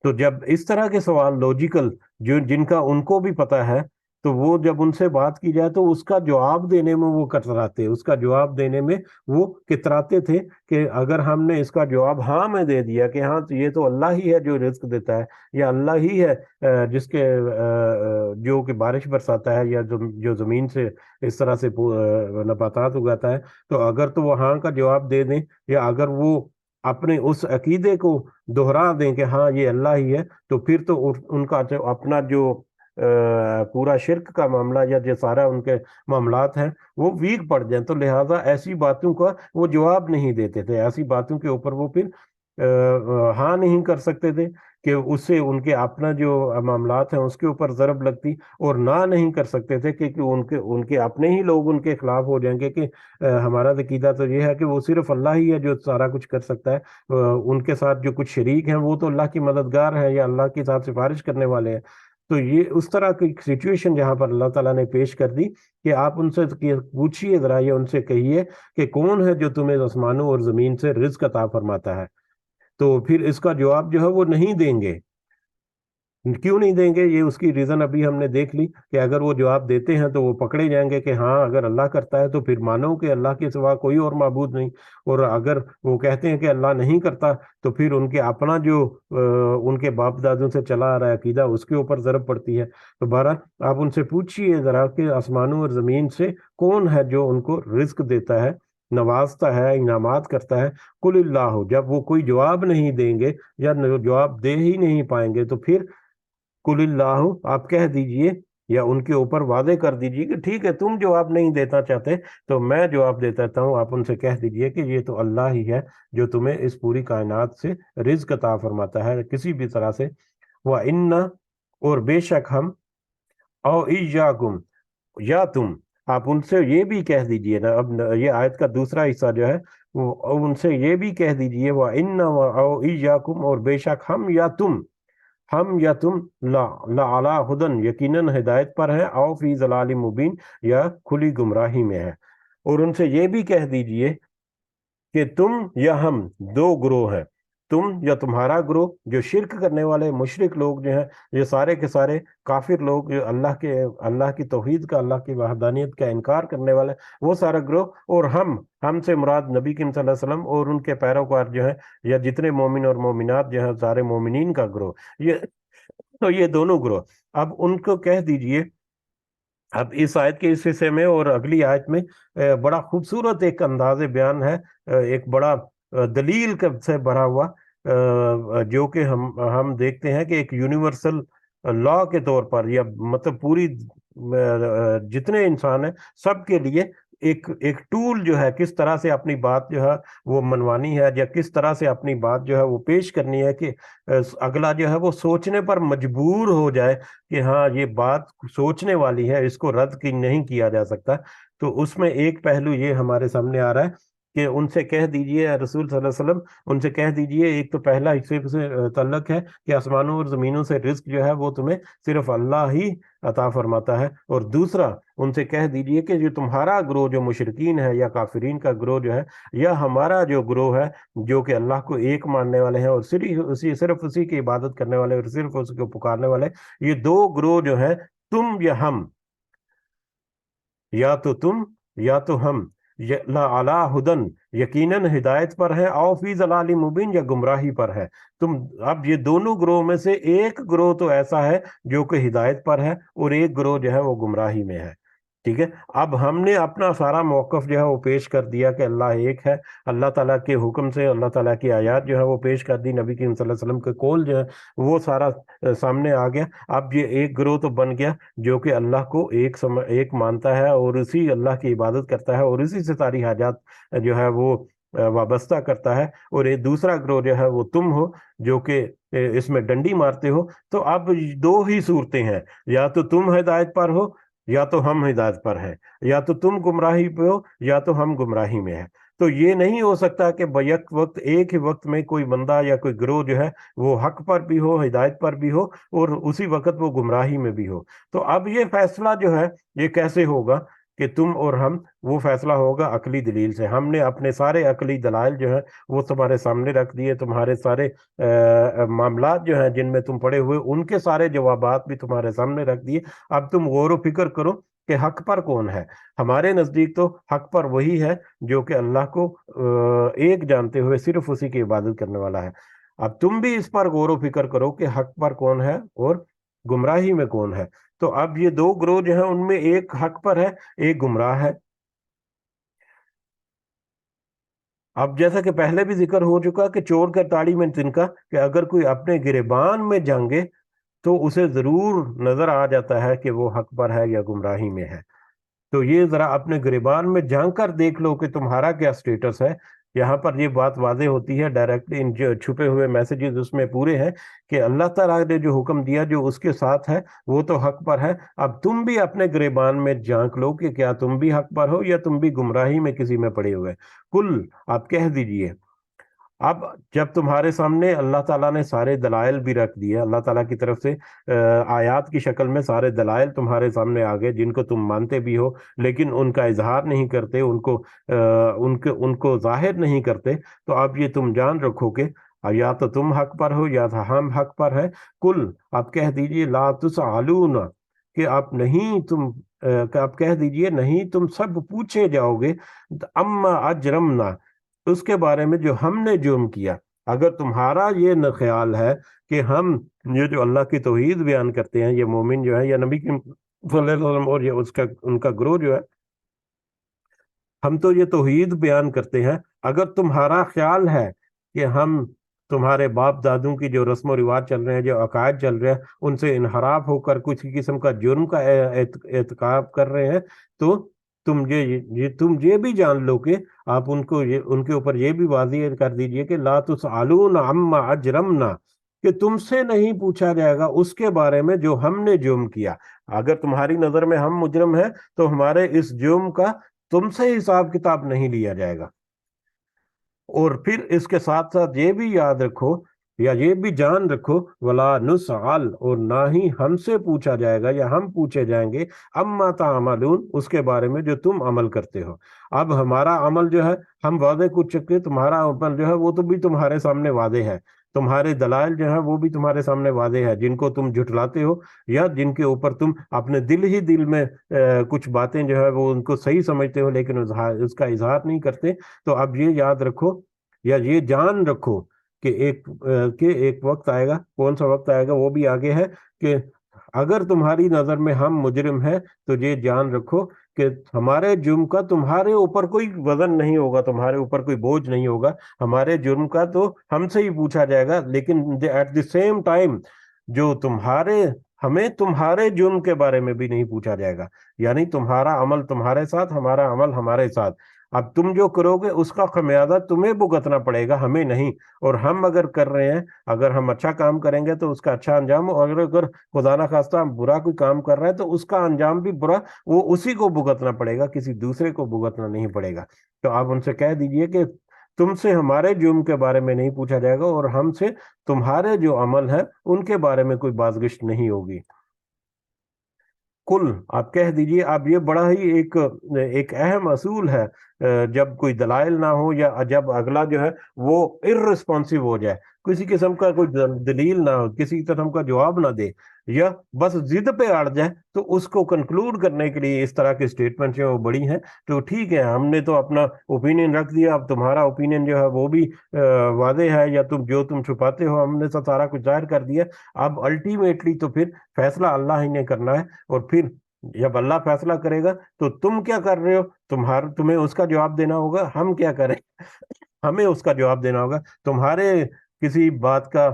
تو جب اس طرح کے سوال لاجیکل، جن کا ان کو بھی پتا ہے، تو وہ جب ان سے بات کی جائے تو اس کا جواب دینے میں وہ کتراتے، اس کا جواب دینے میں وہ کتراتے تھے کہ اگر ہم نے اس کا جواب ہاں میں دے دیا کہ ہاں تو یہ تو اللہ ہی ہے جو رزق دیتا ہے، یا اللہ ہی ہے جس کے جو کہ بارش برساتا ہے، یا جو زمین سے اس طرح سے نباتات اگاتا ہے، تو اگر تو وہ ہاں کا جواب دے دیں، یا اگر وہ اپنے اس عقیدے کو دہرا دیں کہ ہاں یہ اللہ ہی ہے، تو پھر تو ان کا اپنا جو پورا شرک کا معاملہ یا جو سارا ان کے معاملات ہیں وہ ویک پڑ جائیں۔ تو لہٰذا ایسی باتوں کا وہ جواب نہیں دیتے تھے، ایسی باتوں کے اوپر وہ پھر ہاں نہیں کر سکتے تھے کہ اس سے ان کے اپنا جو معاملات ہیں اس کے اوپر ضرب لگتی، اور نہ نہیں کر سکتے تھے کہ ان کے اپنے ہی لوگ ان کے خلاف ہو جائیں گے کہ ہمارا عقیدہ تو یہ ہے کہ وہ صرف اللہ ہی ہے جو سارا کچھ کر سکتا ہے، ان کے ساتھ جو کچھ شریک ہیں وہ تو اللہ کی مددگار ہیں یا اللہ کے ساتھ سفارش کرنے والے ہیں۔ تو یہ اس طرح کی سچویشن جہاں پر اللہ تعالیٰ نے پیش کر دی کہ آپ ان سے پوچھئے ذرا، یا ان سے کہیے کہ کون ہے جو تمہیں آسمانوں اور زمین سے رزق عطا فرماتا ہے؟ تو پھر اس کا جواب جو ہے وہ نہیں دیں گے۔ کیوں نہیں دیں گے؟ یہ اس کی ریزن ابھی ہم نے دیکھ لی کہ اگر وہ جواب دیتے ہیں تو وہ پکڑے جائیں گے کہ ہاں اگر اللہ کرتا ہے تو پھر مانو کہ اللہ کے سوا کوئی اور معبود نہیں، اور اگر وہ کہتے ہیں کہ اللہ نہیں کرتا تو پھر ان کے اپنا جو ان کے باپ دادوں سے چلا آ رہا ہے عقیدہ اس کے اوپر ضرب پڑتی ہے۔ تو بہرحال آپ ان سے پوچھئے ذرا کہ آسمانوں اور زمین سے کون ہے جو ان کو رزق دیتا ہے، نوازتا ہے، انعامات کرتا ہے؟ قل اللہ، جب وہ کوئی جواب نہیں دیں گے یا جواب دے ہی نہیں پائیں گے تو پھر قل اللہ، آپ کہہ دیجئے یا ان کے اوپر واضح کر دیجیے کہ ٹھیک ہے تم جواب نہیں دینا چاہتے تو میں جواب دیتا ہوں. آپ ان سے کہہ دیجیے کہ یہ تو اللہ ہی ہے جو تمہیں اس پوری کائنات سے رزق عطا فرماتا ہے کسی بھی طرح سے. وَإِنَّ اور بے شک ہم او ایاکم یا تم. آپ ان سے یہ بھی کہہ دیجئے نا. اب یہ آیت کا دوسرا حصہ جو ہے وہ ان سے یہ بھی کہہ دیجئے وَإِنَّ او ایاکم اور بے شک ہم یا تم لعلی ہدن یقیناً ہدایت پر ہے او فی ضلال مبین یا کھلی گمراہی میں ہے. اور ان سے یہ بھی کہہ دیجئے کہ تم یا ہم دو گروہ ہیں. تم یا تمہارا گروہ جو شرک کرنے والے مشرک لوگ جو ہیں یہ سارے کے سارے کافر لوگ جو اللہ کی توحید کا اللہ کی وحدانیت کا انکار کرنے والے وہ سارا گروہ. اور ہم سے مراد نبی کریم صلی اللہ علیہ وسلم اور ان کے پیروکار جو ہیں یا جتنے مومن اور مومنات جو ہیں سارے مومنین کا گروہ. یہ دونوں گروہ اب ان کو کہہ دیجئے. اب اس آیت کے اس حصے میں اور اگلی آیت میں بڑا خوبصورت ایک انداز بیان ہے, ایک بڑا دلیل سے بھرا ہوا, جو کہ ہم دیکھتے ہیں کہ ایک یونیورسل لا کے طور پر یا مطلب پوری جتنے انسان ہیں سب کے لیے ایک ٹول جو ہے کس طرح سے اپنی بات جو ہے وہ منوانی ہے یا کس طرح سے اپنی بات جو ہے وہ پیش کرنی ہے کہ اگلا جو ہے وہ سوچنے پر مجبور ہو جائے کہ ہاں یہ بات سوچنے والی ہے, اس کو رد کی نہیں کیا جا سکتا. تو اس میں ایک پہلو یہ ہمارے سامنے آ رہا ہے کہ ان سے کہہ دیجئے رسول صلی اللہ علیہ وسلم ان سے کہہ دیجئے. ایک تو پہلا حصے سے تعلق ہے کہ آسمانوں اور زمینوں سے رزق جو ہے وہ تمہیں صرف اللہ ہی عطا فرماتا ہے. اور دوسرا ان سے کہہ دیجئے کہ جو تمہارا گروہ جو مشرکین ہے یا کافرین کا گروہ جو ہے یا ہمارا جو گروہ ہے جو کہ اللہ کو ایک ماننے والے ہیں اور صرف اسی کی عبادت کرنے والے اور صرف اسی کو پکارنے والے, یہ دو گروہ جو ہیں تم یا ہم یا تو تم یا تو ہم لعلی ہدن یقیناً ہدایت پر ہے او فی ضلال مبین یا گمراہی پر ہے. اب یہ دونوں گروہ میں سے ایک گروہ تو ایسا ہے جو کہ ہدایت پر ہے اور ایک گروہ جو ہے وہ گمراہی میں ہے. ٹھیک ہے, اب ہم نے اپنا سارا موقف جو ہے وہ پیش کر دیا کہ اللہ ایک ہے. اللہ تعالیٰ کے حکم سے اللہ تعالیٰ کی آیات جو ہے وہ پیش کر دی, نبی کریم صلی اللہ علیہ وسلم کے قول جو ہے وہ سارا سامنے آ گیا. اب یہ ایک گروہ تو بن گیا جو کہ اللہ کو ایک مانتا ہے اور اسی اللہ کی عبادت کرتا ہے اور اسی سے ساری حاجات جو ہے وہ وابستہ کرتا ہے. اور ایک دوسرا گروہ جو ہے وہ تم ہو جو کہ اس میں ڈنڈی مارتے ہو. تو اب دو ہی صورتیں ہیں, یا تو تم ہدایت پر ہو یا تو ہم ہدایت پر ہیں, یا تو تم گمراہی پہ ہو یا تو ہم گمراہی میں ہیں. تو یہ نہیں ہو سکتا کہ بیک وقت ایک ہی وقت میں کوئی بندہ یا کوئی گروہ جو ہے وہ حق پر بھی ہو ہدایت پر بھی ہو اور اسی وقت وہ گمراہی میں بھی ہو. تو اب یہ فیصلہ جو ہے یہ کیسے ہوگا کہ تم اور ہم, وہ فیصلہ ہوگا عقلی دلیل سے. ہم نے اپنے سارے عقلی دلائل جو ہیں وہ تمہارے سامنے رکھ دیے, تمہارے سارے معاملات جو ہیں جن میں تم پڑے ہوئے ان کے سارے جوابات بھی تمہارے سامنے رکھ دیے. اب تم غور و فکر کرو کہ حق پر کون ہے. ہمارے نزدیک تو حق پر وہی ہے جو کہ اللہ کو ایک جانتے ہوئے صرف اسی کی عبادت کرنے والا ہے. اب تم بھی اس پر غور و فکر کرو کہ حق پر کون ہے اور گمراہی میں کون ہے. تو اب یہ دو گروہ جو ہیں ان میں ایک حق پر ہے ایک گمراہ ہے. اب جیسا کہ پہلے بھی ذکر ہو چکا کہ چور کا تاڑی میں تنکا, کہ اگر کوئی اپنے گریبان میں جھانکے تو اسے ضرور نظر آ جاتا ہے کہ وہ حق پر ہے یا گمراہی میں ہے. تو یہ ذرا اپنے گریبان میں جھانک کر دیکھ لو کہ تمہارا کیا سٹیٹس ہے. یہاں پر یہ بات واضح ہوتی ہے ڈائریکٹلی, ان جو چھپے ہوئے میسیجز اس میں پورے ہیں کہ اللہ تعالیٰ نے جو حکم دیا جو اس کے ساتھ ہے وہ تو حق پر ہے. اب تم بھی اپنے گریبان میں جھانک لو کہ کیا تم بھی حق پر ہو یا تم بھی گمراہی میں کسی میں پڑے ہوئے. کل آپ کہہ دیجئے. اب جب تمہارے سامنے اللہ تعالیٰ نے سارے دلائل بھی رکھ دیے, اللہ تعالیٰ کی طرف سے آیات کی شکل میں سارے دلائل تمہارے سامنے آ گئے جن کو تم مانتے بھی ہو لیکن ان کا اظہار نہیں کرتے, ان کو ظاہر نہیں کرتے. تو اب یہ تم جان رکھو کہ یا تو تم حق پر ہو یا تو ہم حق پر ہے. کل آپ کہہ دیجئے لا تسألون کہ آپ کہہ دیجئے نہیں تم سب پوچھے جاؤ گے اما اجرمنا اس کے بارے میں جو ہم نے جرم کیا. اگر تمہارا یہ خیال ہے کہ ہم یہ جو اللہ کی توحید بیان کرتے ہیں یہ مومن جو ہے یا نبی کی صلی اللہ علیہ وسلم اور یہ ان کا گروہ جو ہے ہم تو یہ توحید بیان کرتے ہیں, اگر تمہارا خیال ہے کہ ہم تمہارے باپ دادوں کی جو رسم و رواج چل رہے ہیں، جو عقائد چل رہے ہیں، ان سے انحراف ہو کر کچھ قسم کا جرم کا ارتکاب کر رہے ہیں، تو تم یہ بھی جان لو کہ آپ ان کے اوپر یہ بھی واضح کر دیجئے کہ لا تسألون عما اجرمنا، کہ تم سے نہیں پوچھا جائے گا اس کے بارے میں جو ہم نے جرم کیا۔ اگر تمہاری نظر میں ہم مجرم ہیں تو ہمارے اس جرم کا تم سے حساب کتاب نہیں لیا جائے گا۔ اور پھر اس کے ساتھ ساتھ یہ بھی یاد رکھو یا یہ بھی جان رکھو، ولا نسأل، اور نہ ہی ہم سے پوچھا جائے گا یا ہم پوچھے جائیں گے اما تعملون، اس کے بارے میں جو تم عمل کرتے ہو۔ اب ہمارا عمل جو ہے ہم وعدے کر چکے، تمہارا عمل جو ہے وہ تو بھی تمہارے سامنے واضح ہے، تمہارے دلائل جو ہے وہ بھی تمہارے سامنے واضح ہے، جن کو تم جھٹلاتے ہو یا جن کے اوپر تم اپنے دل میں کچھ باتیں جو ہے وہ ان کو صحیح سمجھتے ہو لیکن اس کا اظہار نہیں کرتے۔ تو اب یہ یاد رکھو یا یہ جان رکھو کہ ایک وقت آئے گا، کون سا وقت آئے گا وہ بھی آگے ہے، کہ اگر تمہاری نظر میں ہم مجرم ہیں تو یہ جان رکھو کہ ہمارے جرم کا تمہارے اوپر کوئی وزن نہیں ہوگا، تمہارے اوپر کوئی بوجھ نہیں ہوگا، ہمارے جرم کا تو ہم سے ہی پوچھا جائے گا، لیکن ایٹ دی سیم ٹائم جو ہمیں تمہارے جرم کے بارے میں بھی نہیں پوچھا جائے گا، یعنی تمہارا عمل تمہارے ساتھ، ہمارا عمل ہمارے ساتھ۔ اب تم جو کرو گے اس کا خمیازہ تمہیں بھگتنا پڑے گا، ہمیں نہیں۔ اور ہم اگر کر رہے ہیں، اگر ہم اچھا کام کریں گے تو اس کا اچھا انجام، اور اگر خدا نہ خواستہ ہم برا کوئی کام کر رہے ہیں تو اس کا انجام بھی برا، وہ اسی کو بھگتنا پڑے گا، کسی دوسرے کو بھگتنا نہیں پڑے گا۔ تو آپ ان سے کہہ دیجئے کہ تم سے ہمارے جرم کے بارے میں نہیں پوچھا جائے گا، اور ہم سے تمہارے جو عمل ہے ان کے بارے میں کوئی بازگشت نہیں ہوگی۔ کل، آپ کہہ دیجئے، اب یہ بڑا ہی ایک اہم اصول ہے، جب کوئی دلائل نہ ہو یا جب اگلا جو ہے وہ اررسپونسو ہو جائے، کسی قسم کا کوئی دلیل نہ ہو، کسی قسم کا جواب نہ دے، یا بس ضد پہ اڑ جائے، تو اس کو کنکلوڈ کرنے کے لیے اس طرح کی سٹیٹمنٹ جو بڑی ہیں۔ تو ٹھیک ہے، ہم نے تو اپنا اوپینین رکھ دیا، اب تمہارا اوپینین جو ہے وہ بھی واضح ہے، یا تم چھپاتے ہو، ہم نے سارا کچھ ظاہر کر دیا۔ اب الٹیمیٹلی تو پھر فیصلہ اللہ ہی نے کرنا ہے، اور پھر جب اللہ فیصلہ کرے گا تو تم کیا کر رہے ہو، تمہیں اس کا جواب دینا ہوگا، ہم کیا کریں، ہمیں اس کا جواب دینا ہوگا۔ تمہارے کسی بات کا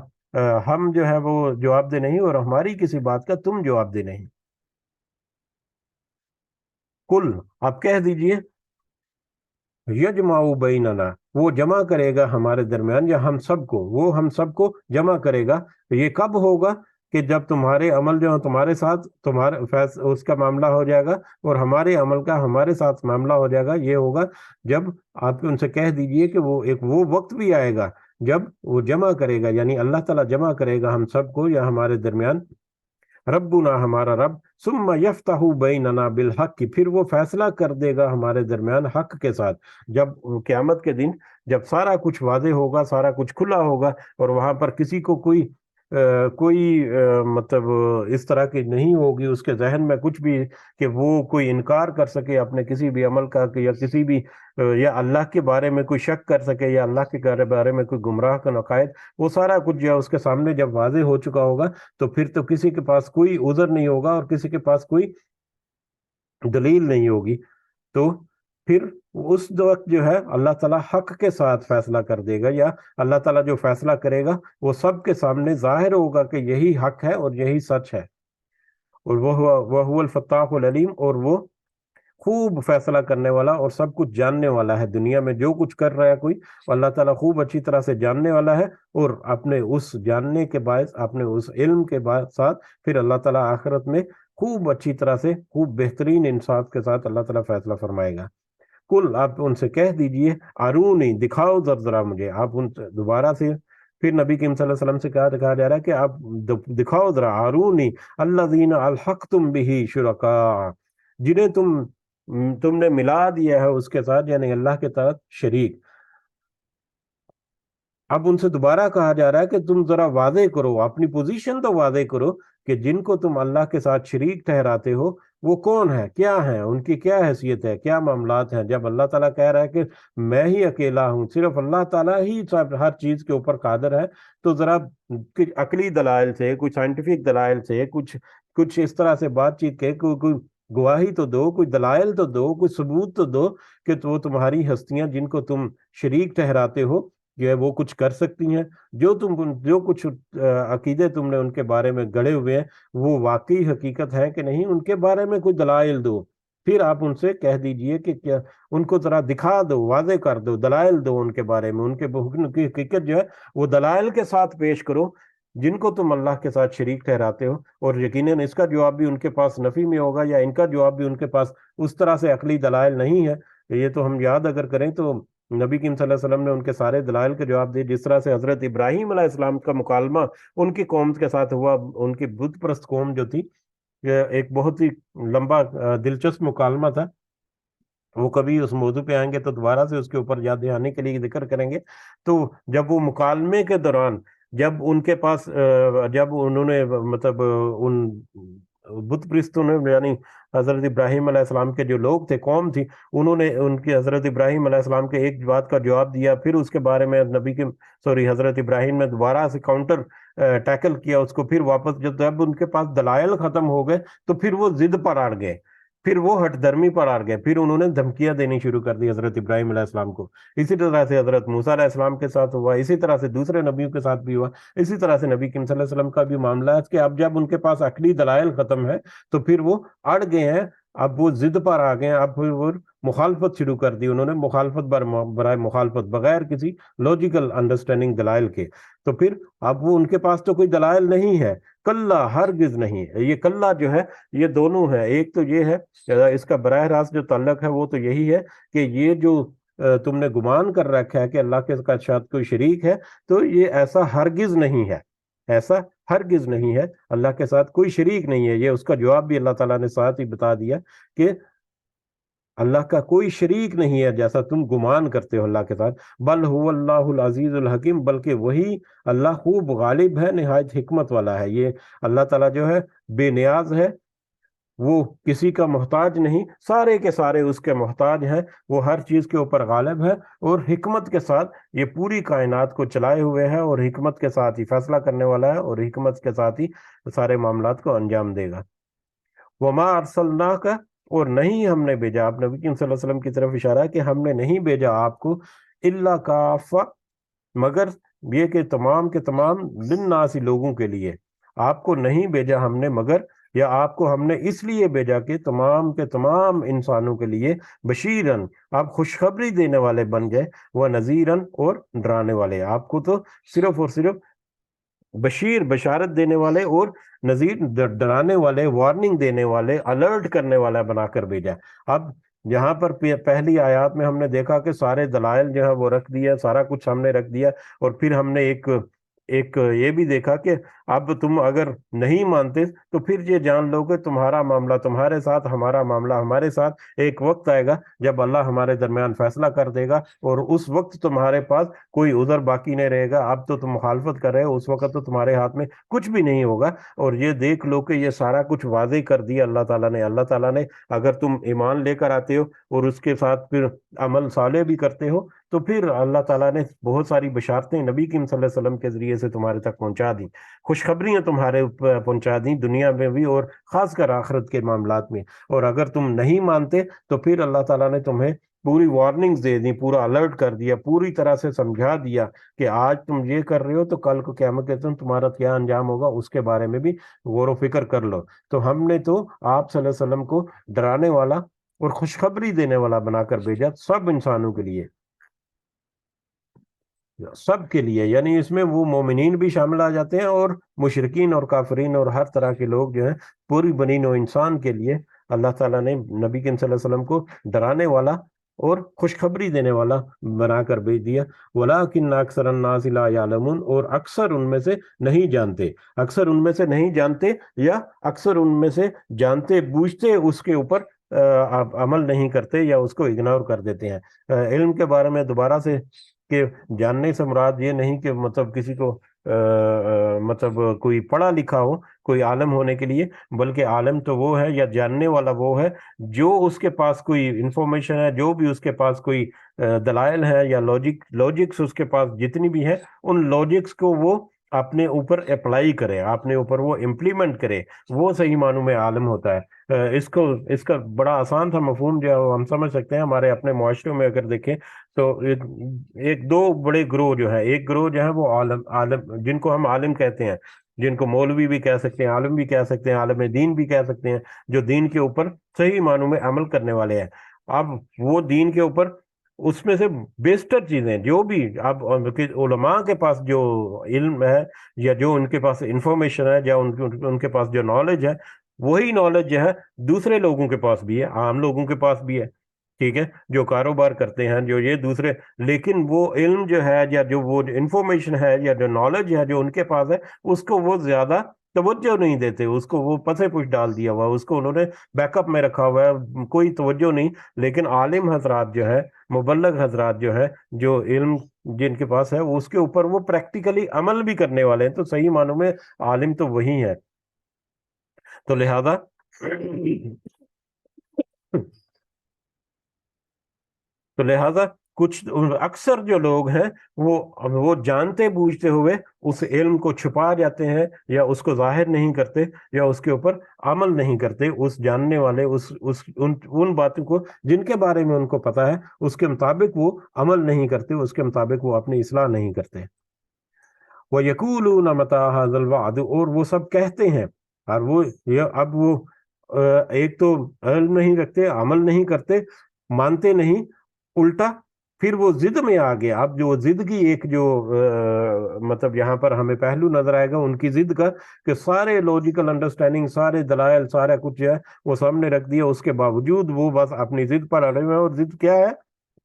ہم جو ہے وہ جواب دے نہیں، اور ہماری کسی بات کا تم جواب دے نہیں۔ کل، آپ کہہ دیجئے، یجمع بیننا، وہ جمع کرے گا ہمارے درمیان، یا ہم سب کو جمع کرے گا۔ یہ کب ہوگا؟ کہ جب تمہارے عمل جو تمہارے ساتھ، اس کا معاملہ ہو جائے گا، اور ہمارے عمل کا ہمارے ساتھ معاملہ ہو جائے گا۔ یہ ہوگا جب آپ ان سے کہہ دیجئے کہ وہ وقت بھی آئے گا جب وہ جمع کرے گا، یعنی اللہ تعالیٰ جمع کرے گا ہم سب کو یا ہمارے درمیان، ربنا، ہمارا رب، ثم یفتح بیننا بالحق، پھر وہ فیصلہ کر دے گا ہمارے درمیان حق کے ساتھ۔ جب قیامت کے دن جب سارا کچھ واضح ہوگا، سارا کچھ کھلا ہوگا، اور وہاں پر کسی کو مطلب اس طرح کی نہیں ہوگی اس کے ذہن میں کچھ بھی کہ وہ کوئی انکار کر سکے اپنے کسی بھی عمل کا، یا کسی بھی یا اللہ کے بارے میں کوئی شک کر سکے، یا اللہ کے بارے میں کوئی گمراہ کا عقائد، وہ سارا کچھ جو ہے اس کے سامنے جب واضح ہو چکا ہوگا، تو پھر تو کسی کے پاس کوئی عذر نہیں ہوگا اور کسی کے پاس کوئی دلیل نہیں ہوگی۔ تو پھر اس وقت جو ہے اللہ تعالیٰ حق کے ساتھ فیصلہ کر دے گا، یا اللہ تعالیٰ جو فیصلہ کرے گا وہ سب کے سامنے ظاہر ہوگا کہ یہی حق ہے اور یہی سچ ہے۔ اور وہ الفتاح العلیم، اور وہ خوب فیصلہ کرنے والا اور سب کچھ جاننے والا ہے۔ دنیا میں جو کچھ کر رہا ہے کوئی، اللہ تعالیٰ خوب اچھی طرح سے جاننے والا ہے، اور اپنے اس جاننے کے باعث، اپنے اس علم کے ساتھ پھر اللہ تعالیٰ آخرت میں خوب اچھی طرح سے، خوب بہترین انصاف کے ساتھ اللہ تعالیٰ فیصلہ فرمائے گا۔ کل، آپ ان سے کہہ دیجئے، ارونی، دکھاؤ ذرا مجھے۔ آپ ان سے دوبارہ سے پھر نبی کریم صلی اللہ علیہ وسلم سے کہا جا رہا ہے کہ آپ دکھاؤ ذرا، ارونی الذین الحقتم بہ شرکاء، جنہیں تم نے ملا دیا ہے اس کے ساتھ، یعنی اللہ کے ساتھ شریک۔ اب ان سے دوبارہ کہا جا رہا ہے کہ تم ذرا واضح کرو، اپنی پوزیشن تو واضح کرو کہ جن کو تم اللہ کے ساتھ شریک ٹھہراتے ہو وہ کون ہے، کیا ہے، ان کی کیا حیثیت ہے، کیا معاملات ہیں۔ جب اللہ تعالیٰ کہہ رہا ہے کہ میں ہی اکیلا ہوں، صرف اللہ تعالیٰ ہی ہر چیز کے اوپر قادر ہے، تو ذرا کچھ عقلی دلائل سے، کچھ سائنٹیفک دلائل سے، کچھ اس طرح سے بات چیت کے کوئی گواہی تو دو، کوئی دلائل تو دو، کوئی ثبوت تو دو کہ وہ تمہاری ہستیاں جن کو تم شریک ٹھہراتے ہو جو ہے وہ کچھ کر سکتی ہیں، جو کچھ عقیدے تم نے ان کے بارے میں گڑے ہوئے ہیں وہ واقعی حقیقت ہے کہ نہیں، ان کے بارے میں کوئی دلائل دو۔ پھر آپ ان سے کہہ دیجئے کہ کیا ان کو ذرا دکھا دو، واضح کر دو، دلائل دو ان کے بارے میں، ان کے حکم کی حقیقت جو ہے وہ دلائل کے ساتھ پیش کرو جن کو تم اللہ کے ساتھ شریک ٹھہراتے ہو۔ اور یقیناً اس کا جواب بھی ان کے پاس نفی میں ہوگا، یا ان کا جواب بھی ان کے پاس اس طرح سے عقلی دلائل نہیں ہے۔ یہ تو ہم یاد اگر کریں تو نبی کریم صلی اللہ علیہ وسلم نے ان کے سارے دلائل کے جواب دیے، جس طرح سے حضرت ابراہیم علیہ السلام کا مکالمہ ان کی قوم کے ساتھ ہوا، ان کی بت پرست قوم جو تھی، یہ ایک بہت ہی لمبا دلچسپ مکالمہ تھا۔ وہ کبھی اس موضوع پہ آئیں گے تو دوبارہ سے اس کے اوپر یاد دہانی کے لیے ذکر کریں گے۔ تو جب وہ مکالمے کے دوران جب ان کے پاس جب انہوں نے مطلب ان بت پرستوں نے، یعنی حضرت ابراہیم علیہ السلام کے جو لوگ تھے، قوم تھی، انہوں نے ان کی حضرت ابراہیم علیہ السلام کے ایک بات کا جواب دیا، پھر اس کے بارے میں حضرت ابراہیم نے دوبارہ سے کاؤنٹر ٹیکل کیا اس کو، پھر واپس جب ان کے پاس دلائل ختم ہو گئے تو پھر وہ ضد پر اڑ گئے، پھر وہ ہٹ درمی پر اڑ گئے، پھر انہوں نے دھمکیاں دینی شروع کر دی حضرت ابراہیم علیہ السلام کو۔ اسی طرح سے حضرت موسیٰ علیہ السلام کے ساتھ ہوا، اسی طرح سے دوسرے نبیوں کے ساتھ بھی ہوا، اسی طرح سے نبی کریم صلی اللہ علیہ وسلم کا بھی معاملہ ہے کہ اب جب ان کے پاس عقلی دلائل ختم ہے تو پھر وہ اڑ گئے ہیں، اب وہ ضد پر آ گئے ہیں، اب پھر وہ مخالفت شروع کر دی انہوں نے، مخالفت برائے مخالفت، بغیر کسی لاجیکل انڈرسٹینڈنگ دلائل کے۔ تو پھر اب وہ ان کے پاس تو کوئی دلائل نہیں ہے، کلا ہرگز نہیں ہے۔ یہ کلا جو ہے یہ دونوں ہے، ایک تو یہ ہے اس کا براہ راست جو تعلق ہے وہ تو یہی ہے کہ یہ جو تم نے گمان کر رکھا ہے کہ اللہ کے ساتھ کوئی شریک ہے، تو یہ ایسا ہرگز نہیں ہے، ایسا ہرگز نہیں ہے، اللہ کے ساتھ کوئی شریک نہیں ہے۔ یہ اس کا جواب بھی اللہ تعالیٰ نے ساتھ ہی بتا دیا کہ اللہ کا کوئی شریک نہیں ہے جیسا تم گمان کرتے ہو اللہ کے ساتھ، بل هو اللہ العزیز الحکیم، بلکہ وہی اللہ خوب غالب ہے، نہایت حکمت والا ہے۔ یہ اللہ تعالیٰ جو ہے بے نیاز ہے، وہ کسی کا محتاج نہیں، سارے کے سارے اس کے محتاج ہیں، وہ ہر چیز کے اوپر غالب ہے، اور حکمت کے ساتھ یہ پوری کائنات کو چلائے ہوئے ہے، اور حکمت کے ساتھ ہی فیصلہ کرنے والا ہے، اور حکمت کے ساتھ ہی سارے معاملات کو انجام دے گا۔ وما ارسلناک، اور نہیں ہم نے بھیجا، آپ نبی کریم صلی اللہ علیہ وسلم کی طرف اشارہ ہے کہ ہم نے نہیں بھیجا آپ کو الا کافہ، مگر یہ کہ تمام کے تمام للناس، لوگوں کے لیے آپ کو نہیں بھیجا ہم نے، مگر یا آپ کو ہم نے اس لیے بھیجا کہ تمام کے تمام انسانوں کے لیے بشیرن، آپ خوشخبری دینے والے بن گئے، وہ نذیرن، اور ڈرانے والے۔ آپ کو تو صرف اور صرف بشیر، بشارت دینے والے، اور نذیر، ڈرانے والے، وارننگ دینے والے، الرٹ کرنے والا بنا کر بھیجا۔ اب یہاں پر پہلی آیات میں ہم نے دیکھا کہ سارے دلائل جو ہے وہ رکھ دیا، سارا کچھ ہم نے رکھ دیا، اور پھر ہم نے ایک یہ بھی دیکھا کہ اب تم اگر نہیں مانتے تو پھر یہ جان لو کہ تمہارا معاملہ تمہارے ساتھ، ہمارا معاملہ ہمارے ساتھ، ایک وقت آئے گا جب اللہ ہمارے درمیان فیصلہ کر دے گا، اور اس وقت تمہارے پاس کوئی عذر باقی نہیں رہے گا۔ اب تو تم مخالفت کر رہے ہو، اس وقت تو تمہارے ہاتھ میں کچھ بھی نہیں ہوگا۔ اور یہ دیکھ لو کہ یہ سارا کچھ واضح کر دیا اللہ تعالیٰ نے۔ اللہ تعالیٰ نے اگر تم ایمان لے کر آتے ہو اور اس کے ساتھ پھر عمل صالح بھی کرتے ہو، تو پھر اللہ تعالیٰ نے بہت ساری بشارتیں نبی کریم صلی اللہ علیہ وسلم کے ذریعے سے تمہارے تک پہنچا دیں، خوشخبریاں تمہارے پہنچا دیں، دنیا میں بھی اور خاص کر آخرت کے معاملات میں۔ اور اگر تم نہیں مانتے تو پھر اللہ تعالیٰ نے تمہیں پوری وارننگز دے دی، پورا الرٹ کر دیا، پوری طرح سے سمجھا دیا کہ آج تم یہ کر رہے ہو تو کل کو قیامت کے دن تمہارا کیا انجام ہوگا، اس کے بارے میں بھی غور و فکر کر لو۔ تو ہم نے تو آپ صلی اللہ علیہ وسلم کو ڈرانے والا اور خوشخبری دینے والا بنا کر بھیجا، سب انسانوں کے لیے، سب کے لیے، یعنی اس میں وہ مومنین بھی شامل آ جاتے ہیں، اور مشرکین اور کافرین اور ہر طرح کے لوگ جو ہیں، پوری بنی نوع انسان کے لیے اللہ تعالیٰ نے نبی کریم صلی اللہ علیہ وسلم کو ڈرانے والا اور خوشخبری دینے والا بنا کر بھیج دیا۔ وَلَٰكِنَّ أَكْثَرَ النَّاسِ لَا يَعْلَمُونَ، اور اکثر ان میں سے نہیں جانتے، اکثر ان میں سے نہیں جانتے، یا اکثر ان میں سے جانتے بوجھتے اس کے اوپر عمل نہیں کرتے، یا اس کو اگنور کر دیتے ہیں۔ علم کے بارے میں دوبارہ سے کہ جاننے سے مراد یہ نہیں کہ مطلب کسی کو مطلب کوئی پڑھا لکھا ہو، کوئی عالم ہونے کے لیے، بلکہ عالم تو وہ ہے، یا جاننے والا وہ ہے جو اس کے پاس کوئی انفارمیشن ہے، جو بھی اس کے پاس کوئی دلائل ہے، یا لاجکس اس کے پاس جتنی بھی ہیں، ان لاجکس کو وہ اپنے اوپر اپلائی کرے، اپنے اوپر وہ امپلیمنٹ کرے، وہ صحیح معنوں میں عالم ہوتا ہے۔ اس کا بڑا آسان تھا مفہوم جو ہم سمجھ سکتے ہیں ہمارے اپنے معاشروں میں اگر دیکھیں تو ایک دو بڑے گروہ جو ہیں، ایک گروہ جو ہے وہ عالم جن کو ہم عالم کہتے ہیں، جن کو مولوی بھی کہہ سکتے ہیں، عالم بھی کہہ سکتے ہیں، عالم دین بھی کہہ سکتے ہیں، جو دین کے اوپر صحیح معنوں میں عمل کرنے والے ہیں۔ اب وہ دین کے اوپر اس میں سے بیشتر چیزیں جو بھی اب علماء کے پاس جو علم ہے یا جو ان کے پاس انفارمیشن ہے یا ان کے پاس جو نالج ہے، وہی نالج جو ہے دوسرے لوگوں کے پاس بھی ہے، عام لوگوں کے پاس بھی ہے، ٹھیک ہے، جو کاروبار کرتے ہیں، جو یہ دوسرے، لیکن وہ علم جو ہے یا جو وہ انفارمیشن ہے یا جو نالج ہے جو ان کے پاس ہے، اس کو وہ زیادہ توجہ نہیں دیتے، اس کو وہ پسے پش ڈال دیا ہوا، اس کو انہوں نے بیک اپ میں رکھا ہوا ہے، کوئی توجہ نہیں۔ لیکن عالم حضرات جو ہے، مبلغ حضرات جو ہے، جو علم جن کے پاس ہے، اس کے اوپر وہ پریکٹیکلی عمل بھی کرنے والے ہیں، تو صحیح معنوں میں عالم تو وہی ہے۔ تو لہذا کچھ اکثر جو لوگ ہیں وہ جانتے بوجھتے ہوئے اس علم کو چھپا جاتے ہیں، یا اس کو ظاہر نہیں کرتے، یا اس کے اوپر عمل نہیں کرتے، اس جاننے والے ان باتوں کو جن کے بارے میں ان کو پتا ہے اس کے مطابق وہ عمل نہیں کرتے، اس کے مطابق وہ اپنی اصلاح نہیں کرتے۔ وَيَقُولُونَ مَتَىٰ هَٰذَا الْوَعْدُ، اور وہ سب کہتے ہیں، اور اب وہ ایک تو علم نہیں رکھتے، عمل نہیں کرتے، مانتے نہیں، الٹا پھر وہ ضد میں آ گیا۔ اب جو ضد کی ایک جو مطلب یہاں پر ہمیں پہلو نظر آئے گا ان کی ضد کا، کہ سارے لوجیکل انڈرسٹینڈنگ، سارے دلائل، سارا کچھ جو ہے وہ سامنے رکھ دیا، اس کے باوجود وہ بس اپنی ضد پر اڑے ہوئے ہیں، اور ضد کیا ہے؟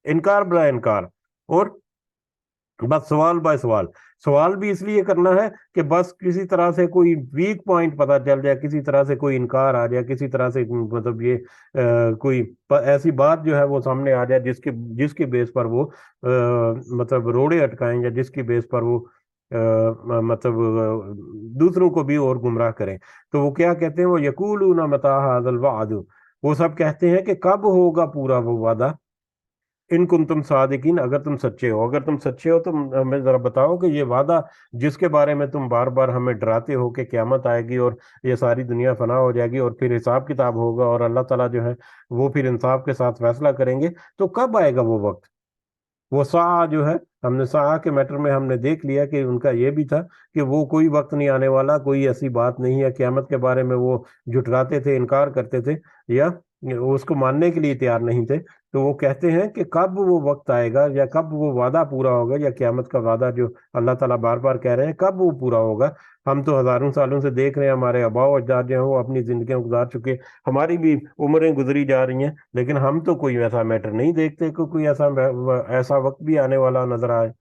انکار بلا انکار، اور بس سوال بائی سوال۔ سوال بھی اس لیے کرنا ہے کہ بس کسی طرح سے کوئی ویک پوائنٹ پتا چل جائے، کسی طرح سے کوئی انکار آ جائے، کسی طرح سے مطلب یہ کوئی ایسی بات جو ہے وہ سامنے آ جائے جس کی بیس پر وہ مطلب روڑے اٹکائیں، یا جس کی بیس پر وہ مطلب دوسروں کو بھی اور گمراہ کریں۔ تو وہ کیا کہتے ہیں؟ وہ یقولون متى هذا الوعد، وہ سب کہتے ہیں کہ کب ہوگا پورا وہ وعدہ، ان کن تم صادقین، اگر تم سچے ہو، اگر تم سچے ہو تو ہمیں ذرا بتاؤ کہ یہ وعدہ جس کے بارے میں تم بار بار ہمیں ڈراتے ہو کہ قیامت آئے گی اور یہ ساری دنیا فنا ہو جائے گی اور پھر حساب کتاب ہوگا اور اللہ تعالیٰ جو ہے وہ پھر انصاف کے ساتھ فیصلہ کریں گے، تو کب آئے گا وہ وقت؟ وہ ساعہ جو ہے، ہم نے ساعہ کے میٹر میں ہم نے دیکھ لیا کہ ان کا یہ بھی تھا کہ وہ کوئی وقت نہیں آنے والا، کوئی ایسی بات نہیں ہے، قیامت کے بارے میں وہ جھٹلاتے تھے، انکار کرتے تھے، یا اس کو ماننے کے لیے تیار نہیں تھے۔ تو وہ کہتے ہیں کہ کب وہ وقت آئے گا، یا کب وہ وعدہ پورا ہوگا، یا قیامت کا وعدہ جو اللہ تعالیٰ بار بار کہہ رہے ہیں کب وہ پورا ہوگا؟ ہم تو ہزاروں سالوں سے دیکھ رہے ہیں، ہمارے آباء و اجداد جو ہیں وہ اپنی زندگیاں گزار چکے، ہماری بھی عمریں گزری جا رہی ہیں، لیکن ہم تو کوئی ایسا میٹر نہیں دیکھتے کہ کوئی ایسا وقت بھی آنے والا نظر آئے۔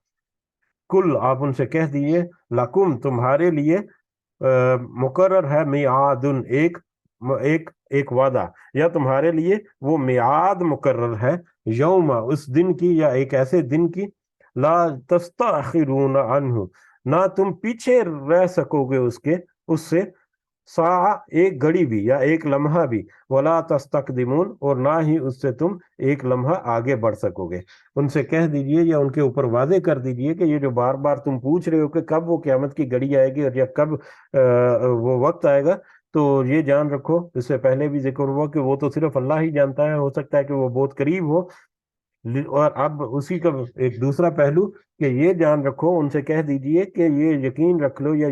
کل، آپ ان سے کہہ دیجئے، لکم، تمہارے لیے مقرر ہے، میعاد، ایک وعدہ، یا تمہارے لیے وہ میعاد مقرر ہے، یوم، اس دن کی، یا ایک ایسے دن کی، لا تستاخرون عنہ، نہ تم پیچھے رہ سکو گے اس سے، ساعہ، ایک گھڑی بھی یا ایک لمحہ بھی، ولا تستقدمون، اور نہ ہی اس سے تم ایک لمحہ آگے بڑھ سکو گے۔ ان سے کہہ دیجئے یا ان کے اوپر واضح کر دیجئے کہ یہ جو بار بار تم پوچھ رہے ہو کہ کب وہ قیامت کی گھڑی آئے گی اور یا کب وہ وقت آئے گا، تو یہ جان رکھو، اس سے پہلے بھی ذکر ہوا کہ وہ تو صرف اللہ ہی جانتا ہے، ہو سکتا ہے کہ وہ بہت قریب ہو۔ اور اب اسی کا ایک دوسرا پہلو کہ یہ جان رکھو، ان سے کہہ دیجئے کہ یہ یقین رکھ لو، یا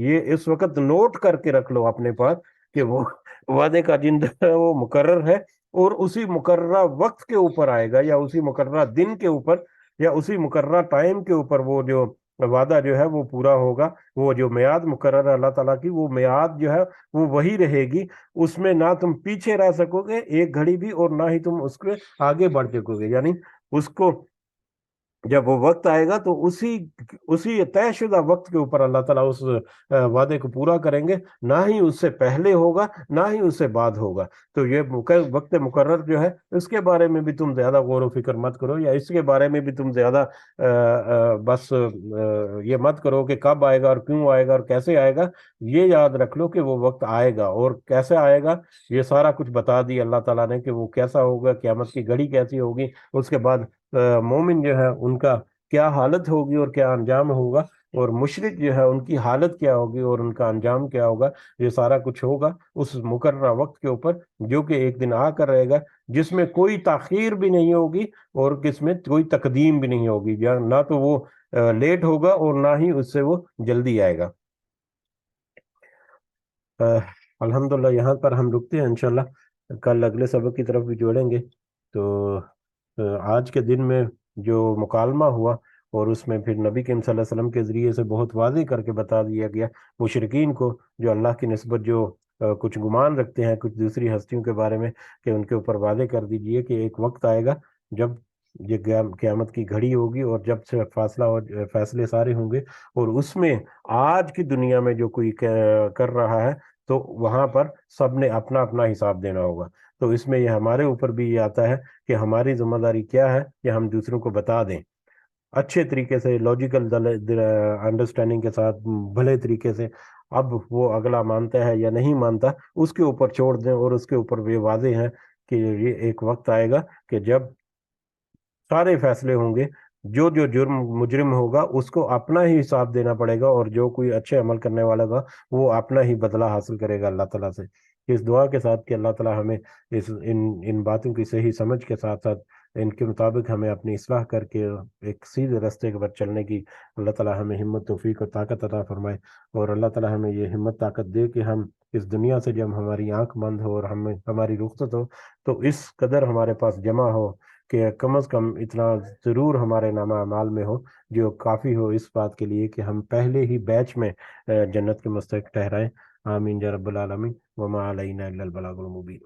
یہ اس وقت نوٹ کر کے رکھ لو اپنے پاس کہ وہ وعدے کا دن ہے وہ مقرر ہے، اور اسی مقررہ وقت کے اوپر آئے گا، یا اسی مقررہ دن کے اوپر، یا اسی مقررہ ٹائم کے اوپر وہ جو وعدہ جو ہے وہ پورا ہوگا۔ وہ جو میعاد مقرر ہے اللہ تعالیٰ کی، وہ میعاد جو ہے وہ وہی رہے گی، اس میں نہ تم پیچھے رہ سکو گے ایک گھڑی بھی، اور نہ ہی تم اس کے آگے بڑھ سکو گے، یعنی اس کو جب وہ وقت آئے گا تو اسی طے شدہ وقت کے اوپر اللہ تعالیٰ اس وعدے کو پورا کریں گے، نہ ہی اس سے پہلے ہوگا نہ ہی اس سے بعد ہوگا۔ تو یہ وقت مقرر جو ہے اس کے بارے میں بھی تم زیادہ غور و فکر مت کرو، یا اس کے بارے میں بھی تم زیادہ بس یہ مت کرو کہ کب آئے گا اور کیوں آئے گا اور کیسے آئے گا۔ یہ یاد رکھ لو کہ وہ وقت آئے گا، اور کیسے آئے گا یہ سارا کچھ بتا دی اللہ تعالیٰ نے کہ وہ کیسا ہوگا، قیامت کی گھڑی کیسی ہوگی، اس کے بعد مومن جو ہے ان کا کیا حالت ہوگی اور کیا انجام ہوگا، اور مشرک جو ہے ان کی حالت کیا ہوگی اور ان کا انجام کیا ہوگا، یہ سارا کچھ ہوگا اس مقررہ وقت کے اوپر، جو کہ ایک دن آ کر رہے گا، جس میں کوئی تاخیر بھی نہیں ہوگی اور جس میں کوئی تقدیم بھی نہیں ہوگی، نہ تو وہ لیٹ ہوگا اور نہ ہی اس سے وہ جلدی آئے گا۔ الحمدللہ یہاں پر ہم رکتے ہیں، انشاءاللہ کل اگلے سبق کی طرف بھی جوڑیں گے۔ تو آج کے دن میں جو مکالمہ ہوا، اور اس میں پھر نبی کریم صلی اللہ علیہ وسلم کے ذریعے سے بہت واضح کر کے بتا دیا گیا مشرکین کو، جو اللہ کی نسبت جو کچھ گمان رکھتے ہیں کچھ دوسری ہستیوں کے بارے میں، کہ ان کے اوپر واضح کر دیجئے کہ ایک وقت آئے گا جب یہ قیامت کی گھڑی ہوگی، اور جب سے فاصلہ اور فیصلے سارے ہوں گے، اور اس میں آج کی دنیا میں جو کوئی کر رہا ہے تو وہاں پر سب نے اپنا اپنا حساب دینا ہوگا۔ تو اس میں یہ ہمارے اوپر بھی یہ آتا ہے کہ ہماری ذمہ داری کیا ہے کہ ہم دوسروں کو بتا دیں اچھے طریقے سے، لاجیکل انڈرسٹینڈنگ کے ساتھ، بھلے طریقے سے۔ اب وہ اگلا مانتا ہے یا نہیں مانتا اس کے اوپر چھوڑ دیں، اور اس کے اوپر یہ واضح ہے کہ یہ ایک وقت آئے گا کہ جب سارے فیصلے ہوں گے، جو جو جرم مجرم ہوگا اس کو اپنا ہی حساب دینا پڑے گا، اور جو کوئی اچھے عمل کرنے والا گا وہ اپنا ہی بدلہ حاصل کرے گا اللہ تعالیٰ سے۔ اس دعا کے ساتھ کہ اللہ تعالیٰ ہمیں ان باتوں کی صحیح سمجھ کے ساتھ ساتھ ان کے مطابق ہمیں اپنی اصلاح کر کے ایک سیدھے راستے پر چلنے کی اللہ تعالیٰ ہمیں ہمت توفیق اور طاقت عطا فرمائے۔ اور اللہ تعالیٰ ہمیں یہ ہمت طاقت دے کہ ہم اس دنیا سے جب ہماری آنکھ بند ہو اور ہماری رخصت ہو، تو اس قدر ہمارے پاس جمع ہو کہ کم از کم اتنا ضرور ہمارے نامہ اعمال میں ہو جو کافی ہو اس بات کے لیے کہ ہم پہلے ہی بیچ میں جنت کے مستحق ٹھہرائیں۔ آمین یا رب العالمین، وما علینا الا البلاغ المبین۔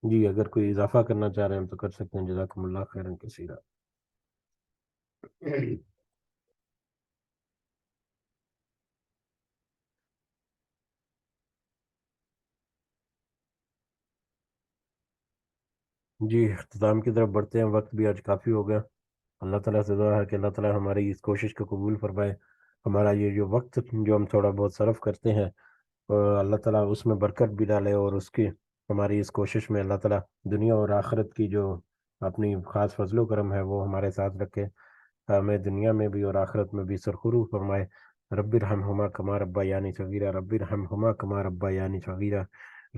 جی اگر کوئی اضافہ کرنا چاہ رہے ہیں تو کر سکتے ہیں، جزاکم اللہ خیرا کثیرا۔ جی اختتام کی طرف بڑھتے ہیں، وقت بھی آج کافی ہو گیا۔ اللہ تعالیٰ سے دعا ہے کہ اللہ تعالیٰ ہماری اس کوشش کو قبول فرمائے، ہمارا یہ جو وقت جو ہم تھوڑا بہت صرف کرتے ہیں، اور اللہ تعالیٰ اس میں برکت بھی ڈالے، اور اس کی ہماری اس کوشش میں اللہ تعالیٰ دنیا اور آخرت کی جو اپنی خاص فضل و کرم ہے وہ ہمارے ساتھ رکھے، ہمیں دنیا میں بھی اور آخرت میں بھی سرخرو فرمائے۔ رب ارحمہما کما ربیانی صغیرہ، رب ارحمہما کما ربیانی صغیرہ،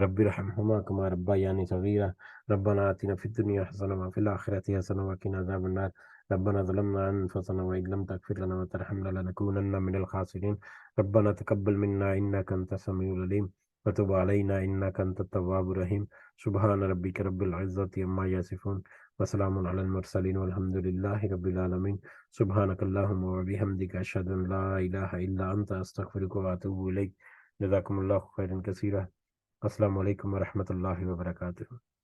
رب ارحمہما کما ربیانی صغیرہ، ربنا آتنا فی الدنیا حسنہ وفی الآخرۃ حسنہ وقنا عذاب النار، ربنا ظلمنا انفسنا وان لم تغفر لنا وترحمنا لنكونن من الخاسرین، ربنا تقبل منا انک انت السمیع العلیم وتب علینا انک انت التواب الرحیم۔ سبحان ربک رب العزۃ عما یصفون، وسلام علی المرسلین والحمد للہ رب العالمین۔ سبحانک اللہم وبحمدک، اشہد ان لا الہ الا انت، استغفرک واتوب الیک۔ جزاکم اللہ خیرا کثیرا۔ السلام علیکم ورحمۃ اللہ وبرکاتہ۔